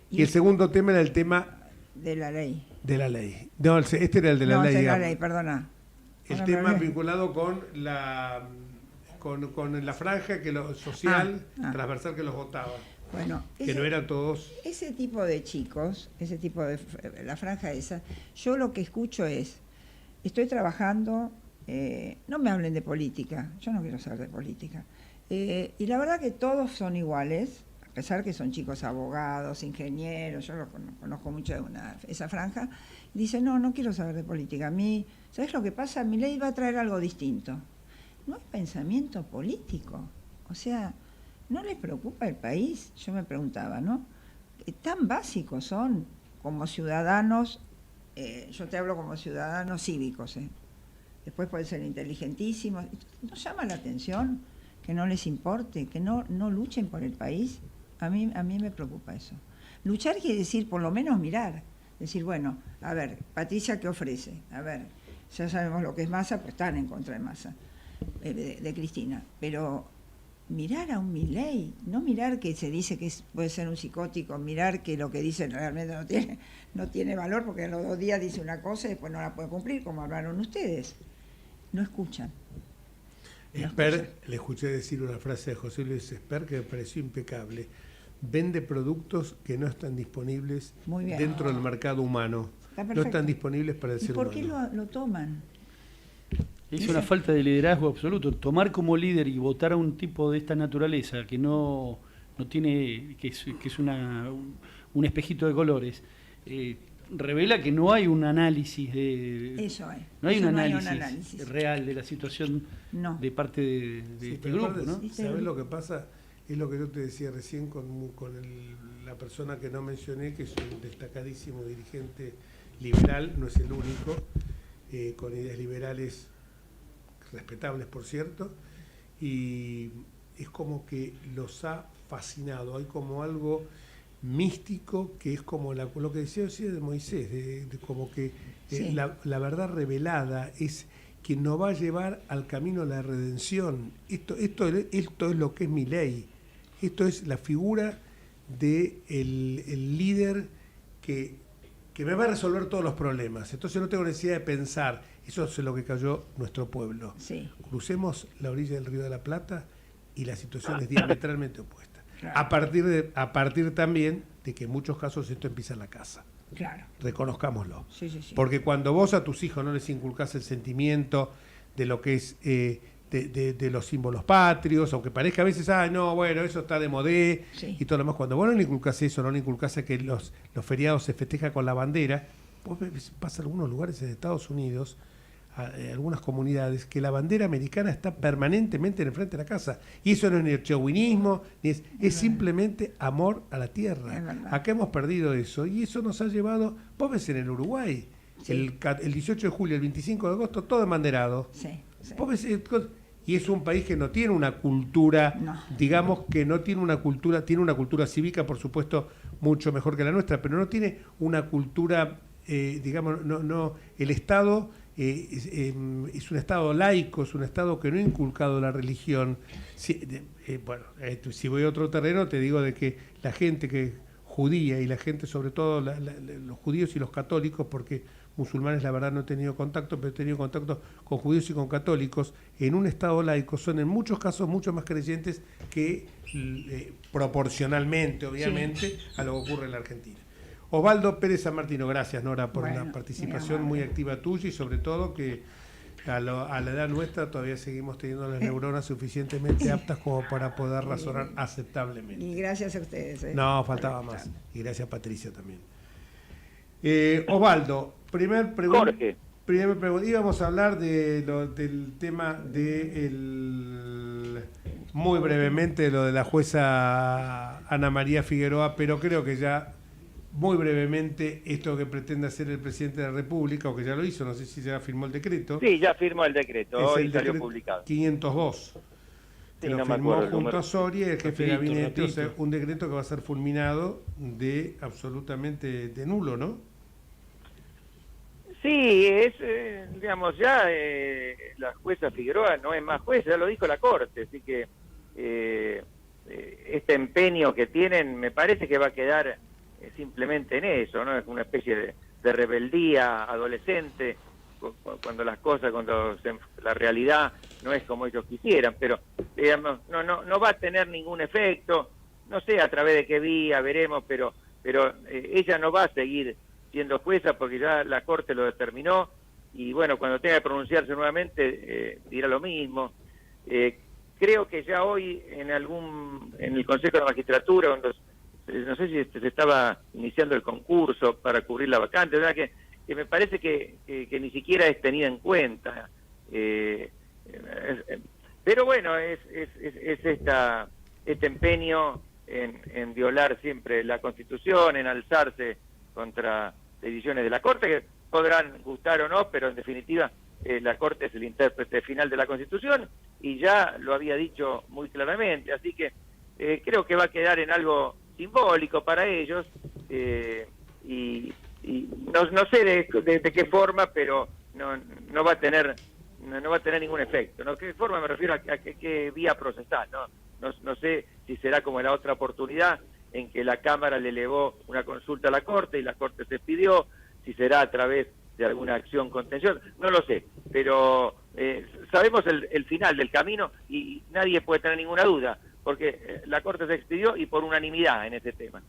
Y el segundo tema era el tema... De la ley. De la ley. No, este era el de la ley. No, de la ley, perdona. El tema vinculado con la franja que social transversal que los votaba. Bueno, que no eran todos... Ese tipo de chicos, la franja esa, yo lo que escucho es, estoy trabajando, no me hablen de política, yo no quiero saber de política. Y la verdad que todos son iguales, a pesar que son chicos abogados, ingenieros, yo lo conozco mucho de esa franja, y dicen, no quiero saber de política. A mí, ¿sabes lo que pasa? Mi ley va a traer algo distinto. No es pensamiento político, o sea... ¿No les preocupa el país? Yo me preguntaba, ¿no? Tan básicos son como ciudadanos, yo te hablo como ciudadanos cívicos, después pueden ser inteligentísimos. ¿No llama la atención que no les importe, que no luchen por el país? A mí me preocupa eso. Luchar quiere decir por lo menos mirar, decir, bueno, a ver, Patricia, ¿qué ofrece? A ver, ya sabemos lo que es Massa, pues están en contra de Massa, de Cristina, pero... mirar a un Milei, no mirar que se dice que puede ser un psicótico, mirar que lo que dice realmente no tiene valor porque a los 2 días dice una cosa y después no la puede cumplir, como hablaron ustedes. No escuchan. Le escuché decir una frase de José Luis Esper que me pareció impecable. Vende productos que no están disponibles dentro del mercado humano. No están disponibles para el ser humano. ¿Y por qué lo toman? Es una falta de liderazgo absoluto. Tomar como líder y votar a un tipo de esta naturaleza que no tiene, que es un espejito de colores, revela que no hay un análisis no hay un análisis real de la situación de parte de este grupo, ¿no? ¿Sabes lo que pasa? Es lo que yo te decía recién con la persona que no mencioné, que es un destacadísimo dirigente liberal, no es el único, con ideas liberales respetables, por cierto, y es como que los ha fascinado. Hay como algo místico que es como lo que decía de Moisés, como que la verdad revelada es quien nos va a llevar al camino a la redención. Esto es lo que es mi ley. Esto es la figura de el líder que me va a resolver todos los problemas. Entonces no tengo necesidad de pensar. Eso es lo que cayó nuestro pueblo. Sí. Crucemos la orilla del Río de la Plata y la situación es diametralmente opuesta. Claro. A partir también de que en muchos casos esto empieza en la casa. Claro. Reconozcámoslo. Sí. Porque cuando vos a tus hijos no les inculcás el sentimiento de lo que es de los símbolos patrios, aunque parezca a veces, no, bueno, eso está de modé y todo lo demás. Cuando vos no le inculcás eso, no le inculcás que los feriados se festejan con la bandera, vos vas a algunos lugares en Estados Unidos, algunas comunidades, que la bandera americana está permanentemente en el frente de la casa. Y eso no es ni el chauvinismo, ni es simplemente amor a la tierra. Acá hemos perdido eso, y eso nos ha llevado, vos ves en el Uruguay, el 18 de julio, el 25 de agosto, todo embanderado. Vos ves, y es un país que no tiene una cultura, digamos que no tiene una cultura, tiene una cultura cívica, por supuesto, mucho mejor que la nuestra, pero no tiene una cultura, digamos, el Estado es un Estado laico, es un Estado que no ha inculcado la religión. Si voy a otro terreno, te digo de que la gente judía y la gente, sobre todo los judíos y los católicos, porque musulmanes la verdad no he tenido contacto, pero he tenido contacto con judíos y con católicos, en un Estado laico son en muchos casos mucho más creyentes que proporcionalmente, obviamente, a lo que ocurre en la Argentina. Osvaldo Pérez San Martino, gracias Nora por una participación muy activa tuya, y sobre todo que a la edad nuestra todavía seguimos teniendo las neuronas suficientemente aptas como para poder razonar aceptablemente. Y gracias a ustedes. No, faltaba más. Y gracias a Patricia también. Osvaldo, primer pregunta. Íbamos a hablar del tema muy brevemente, lo de la jueza Ana María Figueroa, pero creo que ya muy brevemente esto que pretende hacer el presidente de la República, o que ya lo hizo, no sé si ya firmó el decreto. Sí, ya firmó el decreto, hoy salió publicado. 502. Sí, lo no firmó me junto a Soria, el jefe de gabinete, repito. o sea, un decreto que va a ser fulminado de absolutamente de nulo, ¿no? Sí, digamos, ya la jueza Figueroa no es más jueza, ya lo dijo la Corte, así que este empeño que tienen me parece que va a quedar simplemente en eso, ¿no? Es una especie de rebeldía adolescente, cuando las cosas, la realidad no es como ellos quisieran, pero digamos, no va a tener ningún efecto, no sé a través de qué vía, veremos, pero ella no va a seguir siendo jueza porque ya la Corte lo determinó, y bueno, cuando tenga que pronunciarse nuevamente dirá lo mismo. Creo que ya hoy en el Consejo de la Magistratura, cuando no sé si se estaba iniciando el concurso para cubrir la vacante, ¿verdad? Que me parece que ni siquiera es tenida en cuenta. Pero bueno, es este empeño en violar siempre la Constitución, en alzarse contra decisiones de la Corte, que podrán gustar o no, pero en definitiva la Corte es el intérprete final de la Constitución, y ya lo había dicho muy claramente, así que creo que va a quedar en algo simbólico para ellos, y no sé de qué forma, pero no va a tener ningún efecto. ¿No? ¿Qué forma? Me refiero a qué vía procesal, no sé si será como en la otra oportunidad en que la Cámara le elevó una consulta a la Corte y la Corte se expidió, si será a través de alguna acción contenciosa, no lo sé, pero sabemos el final del camino y nadie puede tener ninguna duda, porque la Corte se expidió y por unanimidad en ese tema.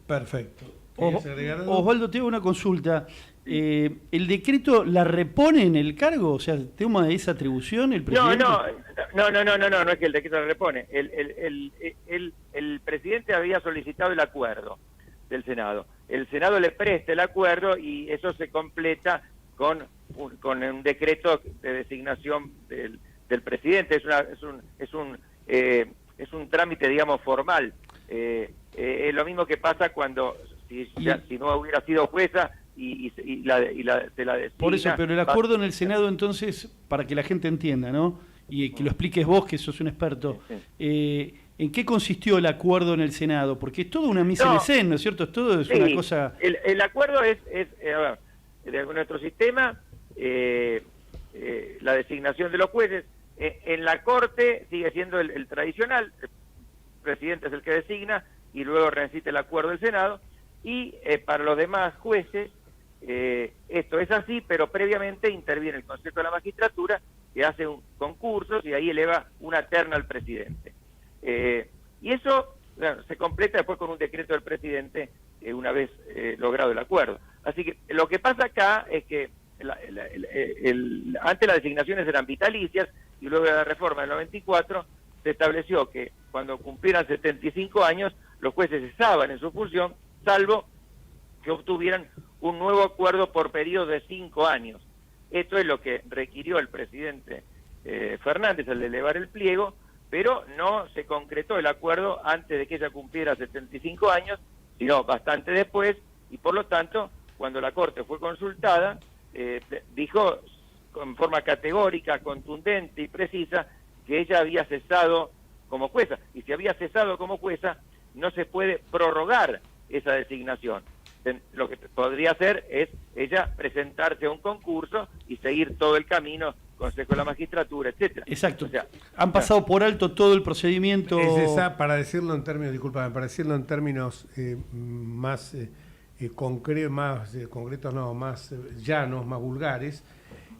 Perfecto. Osvaldo, te hago una consulta. ¿El decreto la repone en el cargo? O sea, ¿toma esa atribución el presidente? No es que el decreto la repone. El presidente había solicitado el acuerdo del Senado. El Senado le presta el acuerdo y eso se completa con un decreto de designación del presidente. Es un trámite, digamos, formal. Es lo mismo que pasa cuando si no hubiera sido jueza y se la designa. Por eso, pero el acuerdo en el Senado, entonces, para que la gente entienda, ¿no? Y que lo expliques vos, que sos un experto. ¿En qué consistió el acuerdo en el Senado? Porque es todo una mise en scène, ¿no es cierto? Todo es una cosa... El acuerdo es a ver, de nuestro sistema, la designación de los jueces. En la Corte sigue siendo el tradicional, el presidente es el que designa y luego recita el acuerdo del Senado, y para los demás jueces esto es así, pero previamente interviene el Consejo de la Magistratura, que hace un concurso y ahí eleva una terna al presidente. Y eso se completa después con un decreto del presidente una vez logrado el acuerdo. Así que lo que pasa acá es que antes las designaciones eran vitalicias y luego de la reforma del 94 se estableció que cuando cumplieran 75 años los jueces cesaban en su función, salvo que obtuvieran un nuevo acuerdo por periodo de 5 años. Esto es lo que requirió el presidente Fernández al elevar el pliego, pero no se concretó el acuerdo antes de que ella cumpliera 75 años, sino bastante después, y por lo tanto, cuando la Corte fue consultada, dijo en forma categórica, contundente y precisa que ella había cesado como jueza, y si había cesado como jueza, no se puede prorrogar esa designación. Lo que podría hacer es ella presentarse a un concurso y seguir todo el camino, Consejo de la Magistratura, etcétera. Exacto. O sea, han pasado por alto todo el procedimiento. Para decirlo en términos, discúlpame, para decirlo en términos más concretos, no, más llanos, más vulgares,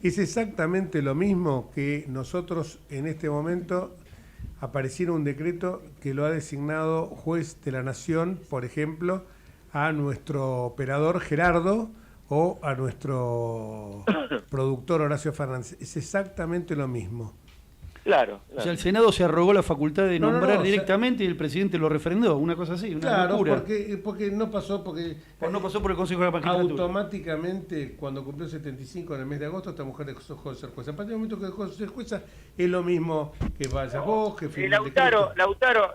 es exactamente lo mismo que nosotros en este momento apareciera un decreto que lo ha designado juez de la Nación, por ejemplo, a nuestro operador Gerardo o a nuestro productor Horacio Fernández. Es exactamente lo mismo. Claro. O sea, el Senado se arrogó la facultad de nombrar directamente y el presidente lo refrendó, una cosa así, una locura. Porque no pasó, no pasó por el Consejo de la Magistratura. Automáticamente, cuando cumplió 75 en el mes de agosto, esta mujer dejó de ser jueza. A partir del momento que dejó de ser jueza, es lo mismo que vaya vos, que Lautaro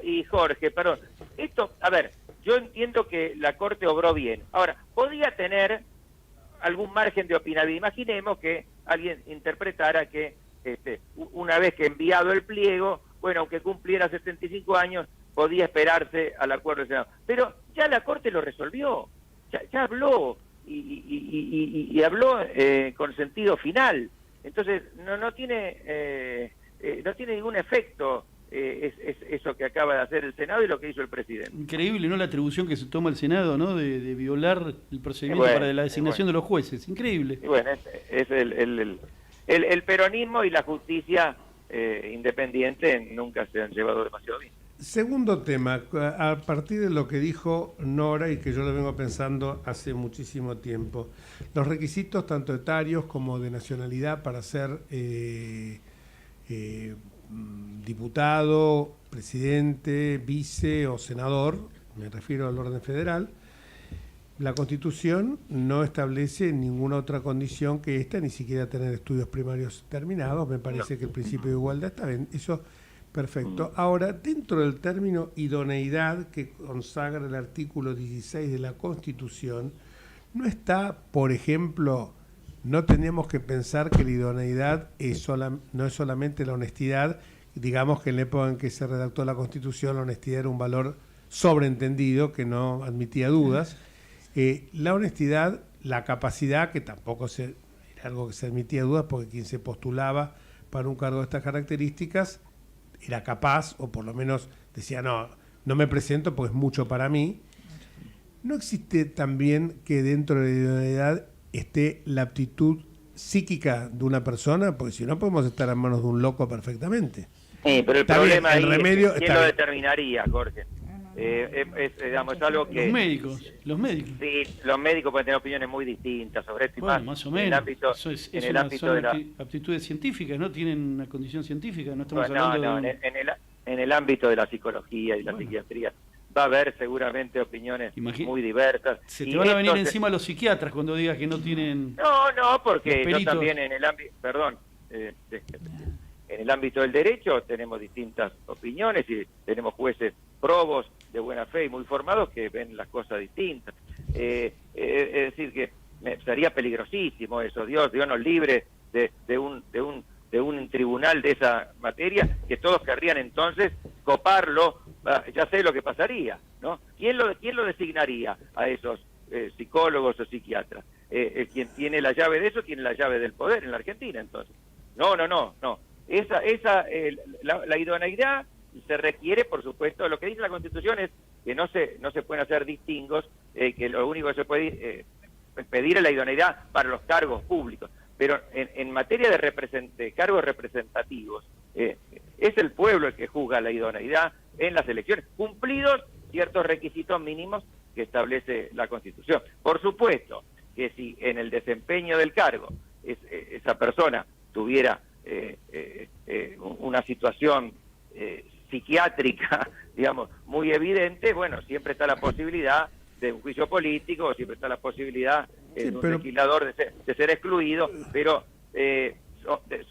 y Jorge, perdón. Esto, a ver, yo entiendo que la Corte obró bien. Ahora, podía tener algún margen de opinabilidad. Imaginemos que alguien interpretara que una vez que enviado el pliego, bueno, aunque cumpliera 75 años, podía esperarse al acuerdo del Senado. Pero ya la Corte lo resolvió, ya habló, y habló con sentido final. Entonces, no tiene ningún efecto eso que acaba de hacer el Senado y lo que hizo el presidente. Increíble, ¿no? La atribución que se toma el Senado, ¿no? De violar el procedimiento para la designación de los jueces. Increíble. Y bueno, es el peronismo y la justicia independiente nunca se han llevado demasiado bien. Segundo tema, a partir de lo que dijo Nora y que yo lo vengo pensando hace muchísimo tiempo, los requisitos tanto etarios como de nacionalidad para ser diputado, presidente, vice o senador, me refiero al orden federal, la Constitución no establece ninguna otra condición que esta, ni siquiera tener estudios primarios terminados. Me parece que el principio de igualdad está bien, eso perfecto. Ahora, dentro del término idoneidad que consagra el artículo 16 de la Constitución, no está, por ejemplo, no tenemos que pensar que la idoneidad no es solamente la honestidad. Digamos que en la época en que se redactó la Constitución, la honestidad era un valor sobreentendido que no admitía dudas. La honestidad, la capacidad, que tampoco era algo que se admitía dudas, porque quien se postulaba para un cargo de estas características era capaz, o por lo menos decía, no me presento porque es mucho para mí. ¿No existe también que dentro de la idoneidad esté la aptitud psíquica de una persona? Porque si no, podemos estar en manos de un loco perfectamente. Pero el está problema bien, el ahí remedio es quién lo determinaría, Jorge. Digamos, algo que... Los médicos. Sí, los médicos pueden tener opiniones muy distintas sobre esto y más o menos. En el ámbito de la... aptitudes científicas, ¿no? Tienen una condición científica, no estamos en el ámbito de la psicología y la psiquiatría va a haber seguramente opiniones muy diversas. Se te van a venir encima los psiquiatras cuando digas que no tienen... No, porque yo también en el ámbito... Perdón, en el ámbito del derecho tenemos distintas opiniones y tenemos jueces probos, de buena fe y muy formados que ven las cosas distintas. Es decir, que sería peligrosísimo eso. Dios nos libre de un tribunal de esa materia, que todos querrían entonces coparlo. Ya sé lo que pasaría, ¿no? ¿Quién lo designaría a esos psicólogos o psiquiatras? Quien tiene la llave de eso tiene la llave del poder en la Argentina, entonces. No. La idoneidad se requiere, por supuesto. Lo que dice la Constitución es que no se pueden hacer distingos, que lo único que se puede pedir es la idoneidad para los cargos públicos. Pero en materia de cargos representativos, es el pueblo el que juzga la idoneidad en las elecciones, cumplidos ciertos requisitos mínimos que establece la Constitución. Por supuesto que si en el desempeño del cargo esa persona tuviera una situación psiquiátrica, digamos, muy evidente, bueno, siempre está la posibilidad de un juicio político, siempre está la posibilidad de un legislador de ser excluido, pero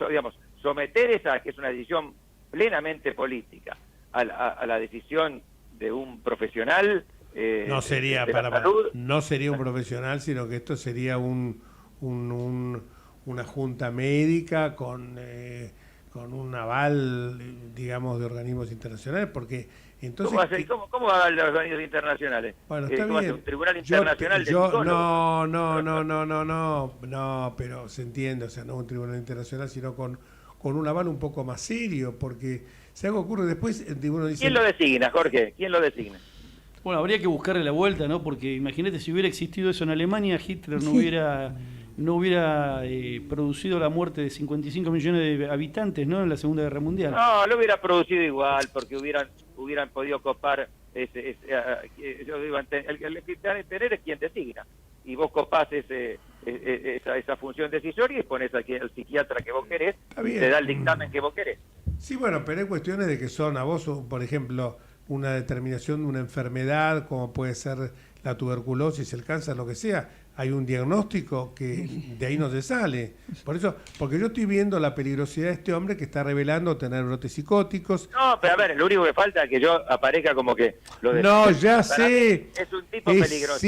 digamos, someter esa, que es una decisión plenamente política, a la decisión de un profesional no sería no sería un profesional, sino que esto sería una junta médica con un aval, digamos, de organismos internacionales, porque entonces... ¿Cómo va a haber los organismos internacionales? Bueno, está bien. ¿Un tribunal internacional de psicólogos? No, pero se entiende, o sea, no un tribunal internacional, sino con un aval un poco más serio, porque si algo ocurre después, el tribunal dice... ¿Quién lo designa, Jorge? ¿Quién lo designa? Bueno, habría que buscarle la vuelta, ¿no? Porque imagínate, si hubiera existido eso en Alemania, Hitler no hubiera producido la muerte de 55 millones de habitantes, ¿no? En la Segunda Guerra Mundial. No, lo hubiera producido igual, porque hubieran podido copar el que tener es quien designa. Y vos copás esa función decisoria y pones al psiquiatra que vos querés y te da el dictamen que vos querés. Sí, bueno, pero hay cuestiones de que son a vos, por ejemplo, una determinación de una enfermedad, como puede ser la tuberculosis, el cáncer, lo que sea. Hay un diagnóstico que de ahí no se sale. Por eso, porque yo estoy viendo la peligrosidad de este hombre que está revelando tener brotes psicóticos. No, pero a ver, lo único que falta es que yo aparezca como que lo de... No, ya sé. Es un tipo peligroso. Es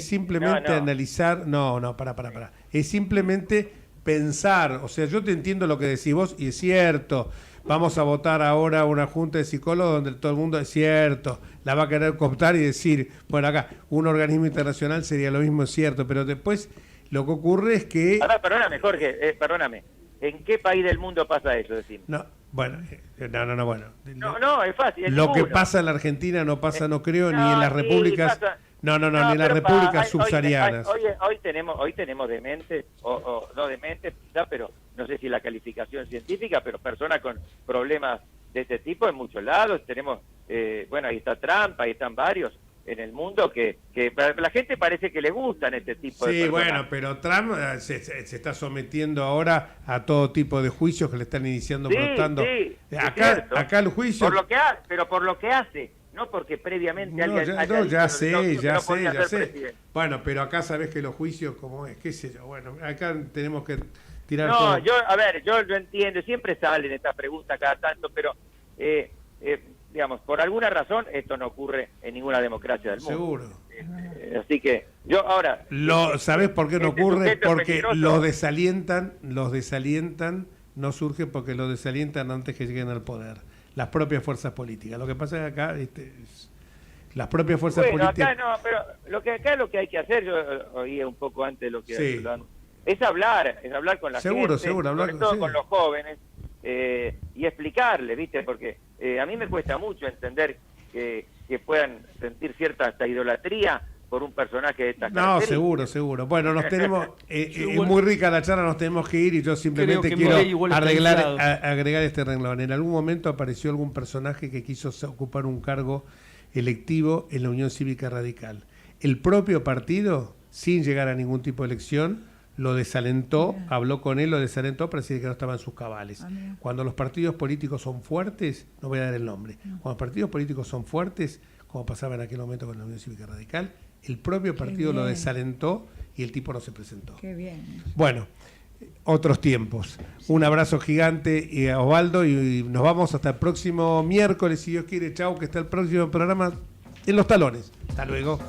simplemente analizar. Para. Es simplemente pensar. O sea, yo te entiendo lo que decís vos y es cierto. Vamos a votar ahora una junta de psicólogos donde todo el mundo, es cierto, la va a querer cooptar y decir, bueno, acá un organismo internacional sería lo mismo, es cierto, pero después lo que ocurre es que... Perdóname, Jorge, perdóname. ¿En qué país del mundo pasa eso, decime? No, bueno. No, es fácil. Lo que pasa en la Argentina no pasa, no creo, ni en las repúblicas... ni en las repúblicas subsaharianas. Hoy tenemos dementes, o no dementes, quizá, pero no sé si la calificación científica, pero personas con problemas de este tipo en muchos lados. Tenemos, ahí está Trump, ahí están varios en el mundo que la gente parece que le gustan este tipo de personas. Sí, bueno, pero Trump se está sometiendo ahora a todo tipo de juicios que le están iniciando, brotando. Sí, acá el juicio... Por lo que hace. No porque previamente alguien... Ya sé. Bueno, pero acá sabés que los juicios, como es, qué sé yo, bueno, acá tenemos que tirar... No, yo lo entiendo, siempre salen estas preguntas cada tanto, pero, digamos, por alguna razón esto no ocurre en ninguna democracia del mundo. Seguro. Así que, yo ahora... ¿Sabés por qué no ocurre? Porque los desalientan, no surge porque los desalientan antes que lleguen al poder. Las propias fuerzas políticas. Lo que pasa es que acá las propias fuerzas políticas... Acá no, pero lo que hay que hacer, yo oía un poco antes lo que... Es hablar con la gente, sobre todo con los jóvenes, y explicarle, ¿viste? Porque a mí me cuesta mucho entender que puedan sentir cierta hasta idolatría por un personaje de estas características. Seguro. Bueno, nos tenemos... es muy rica la charla, nos tenemos que ir y yo simplemente quiero agregar este renglón. En algún momento apareció algún personaje que quiso ocupar un cargo electivo en la Unión Cívica Radical. El propio partido, sin llegar a ningún tipo de elección, lo desalentó, habló con él, lo desalentó para decir que no estaba en sus cabales. Cuando los partidos políticos son fuertes, no voy a dar el nombre, cuando los partidos políticos son fuertes, como pasaba en aquel momento con la Unión Cívica Radical, el propio partido lo desalentó y el tipo no se presentó. Qué bien. Bueno, otros tiempos. Un abrazo gigante a Osvaldo y nos vamos hasta el próximo miércoles, si Dios quiere. Chau, que está el próximo programa en Los Talones. Hasta luego.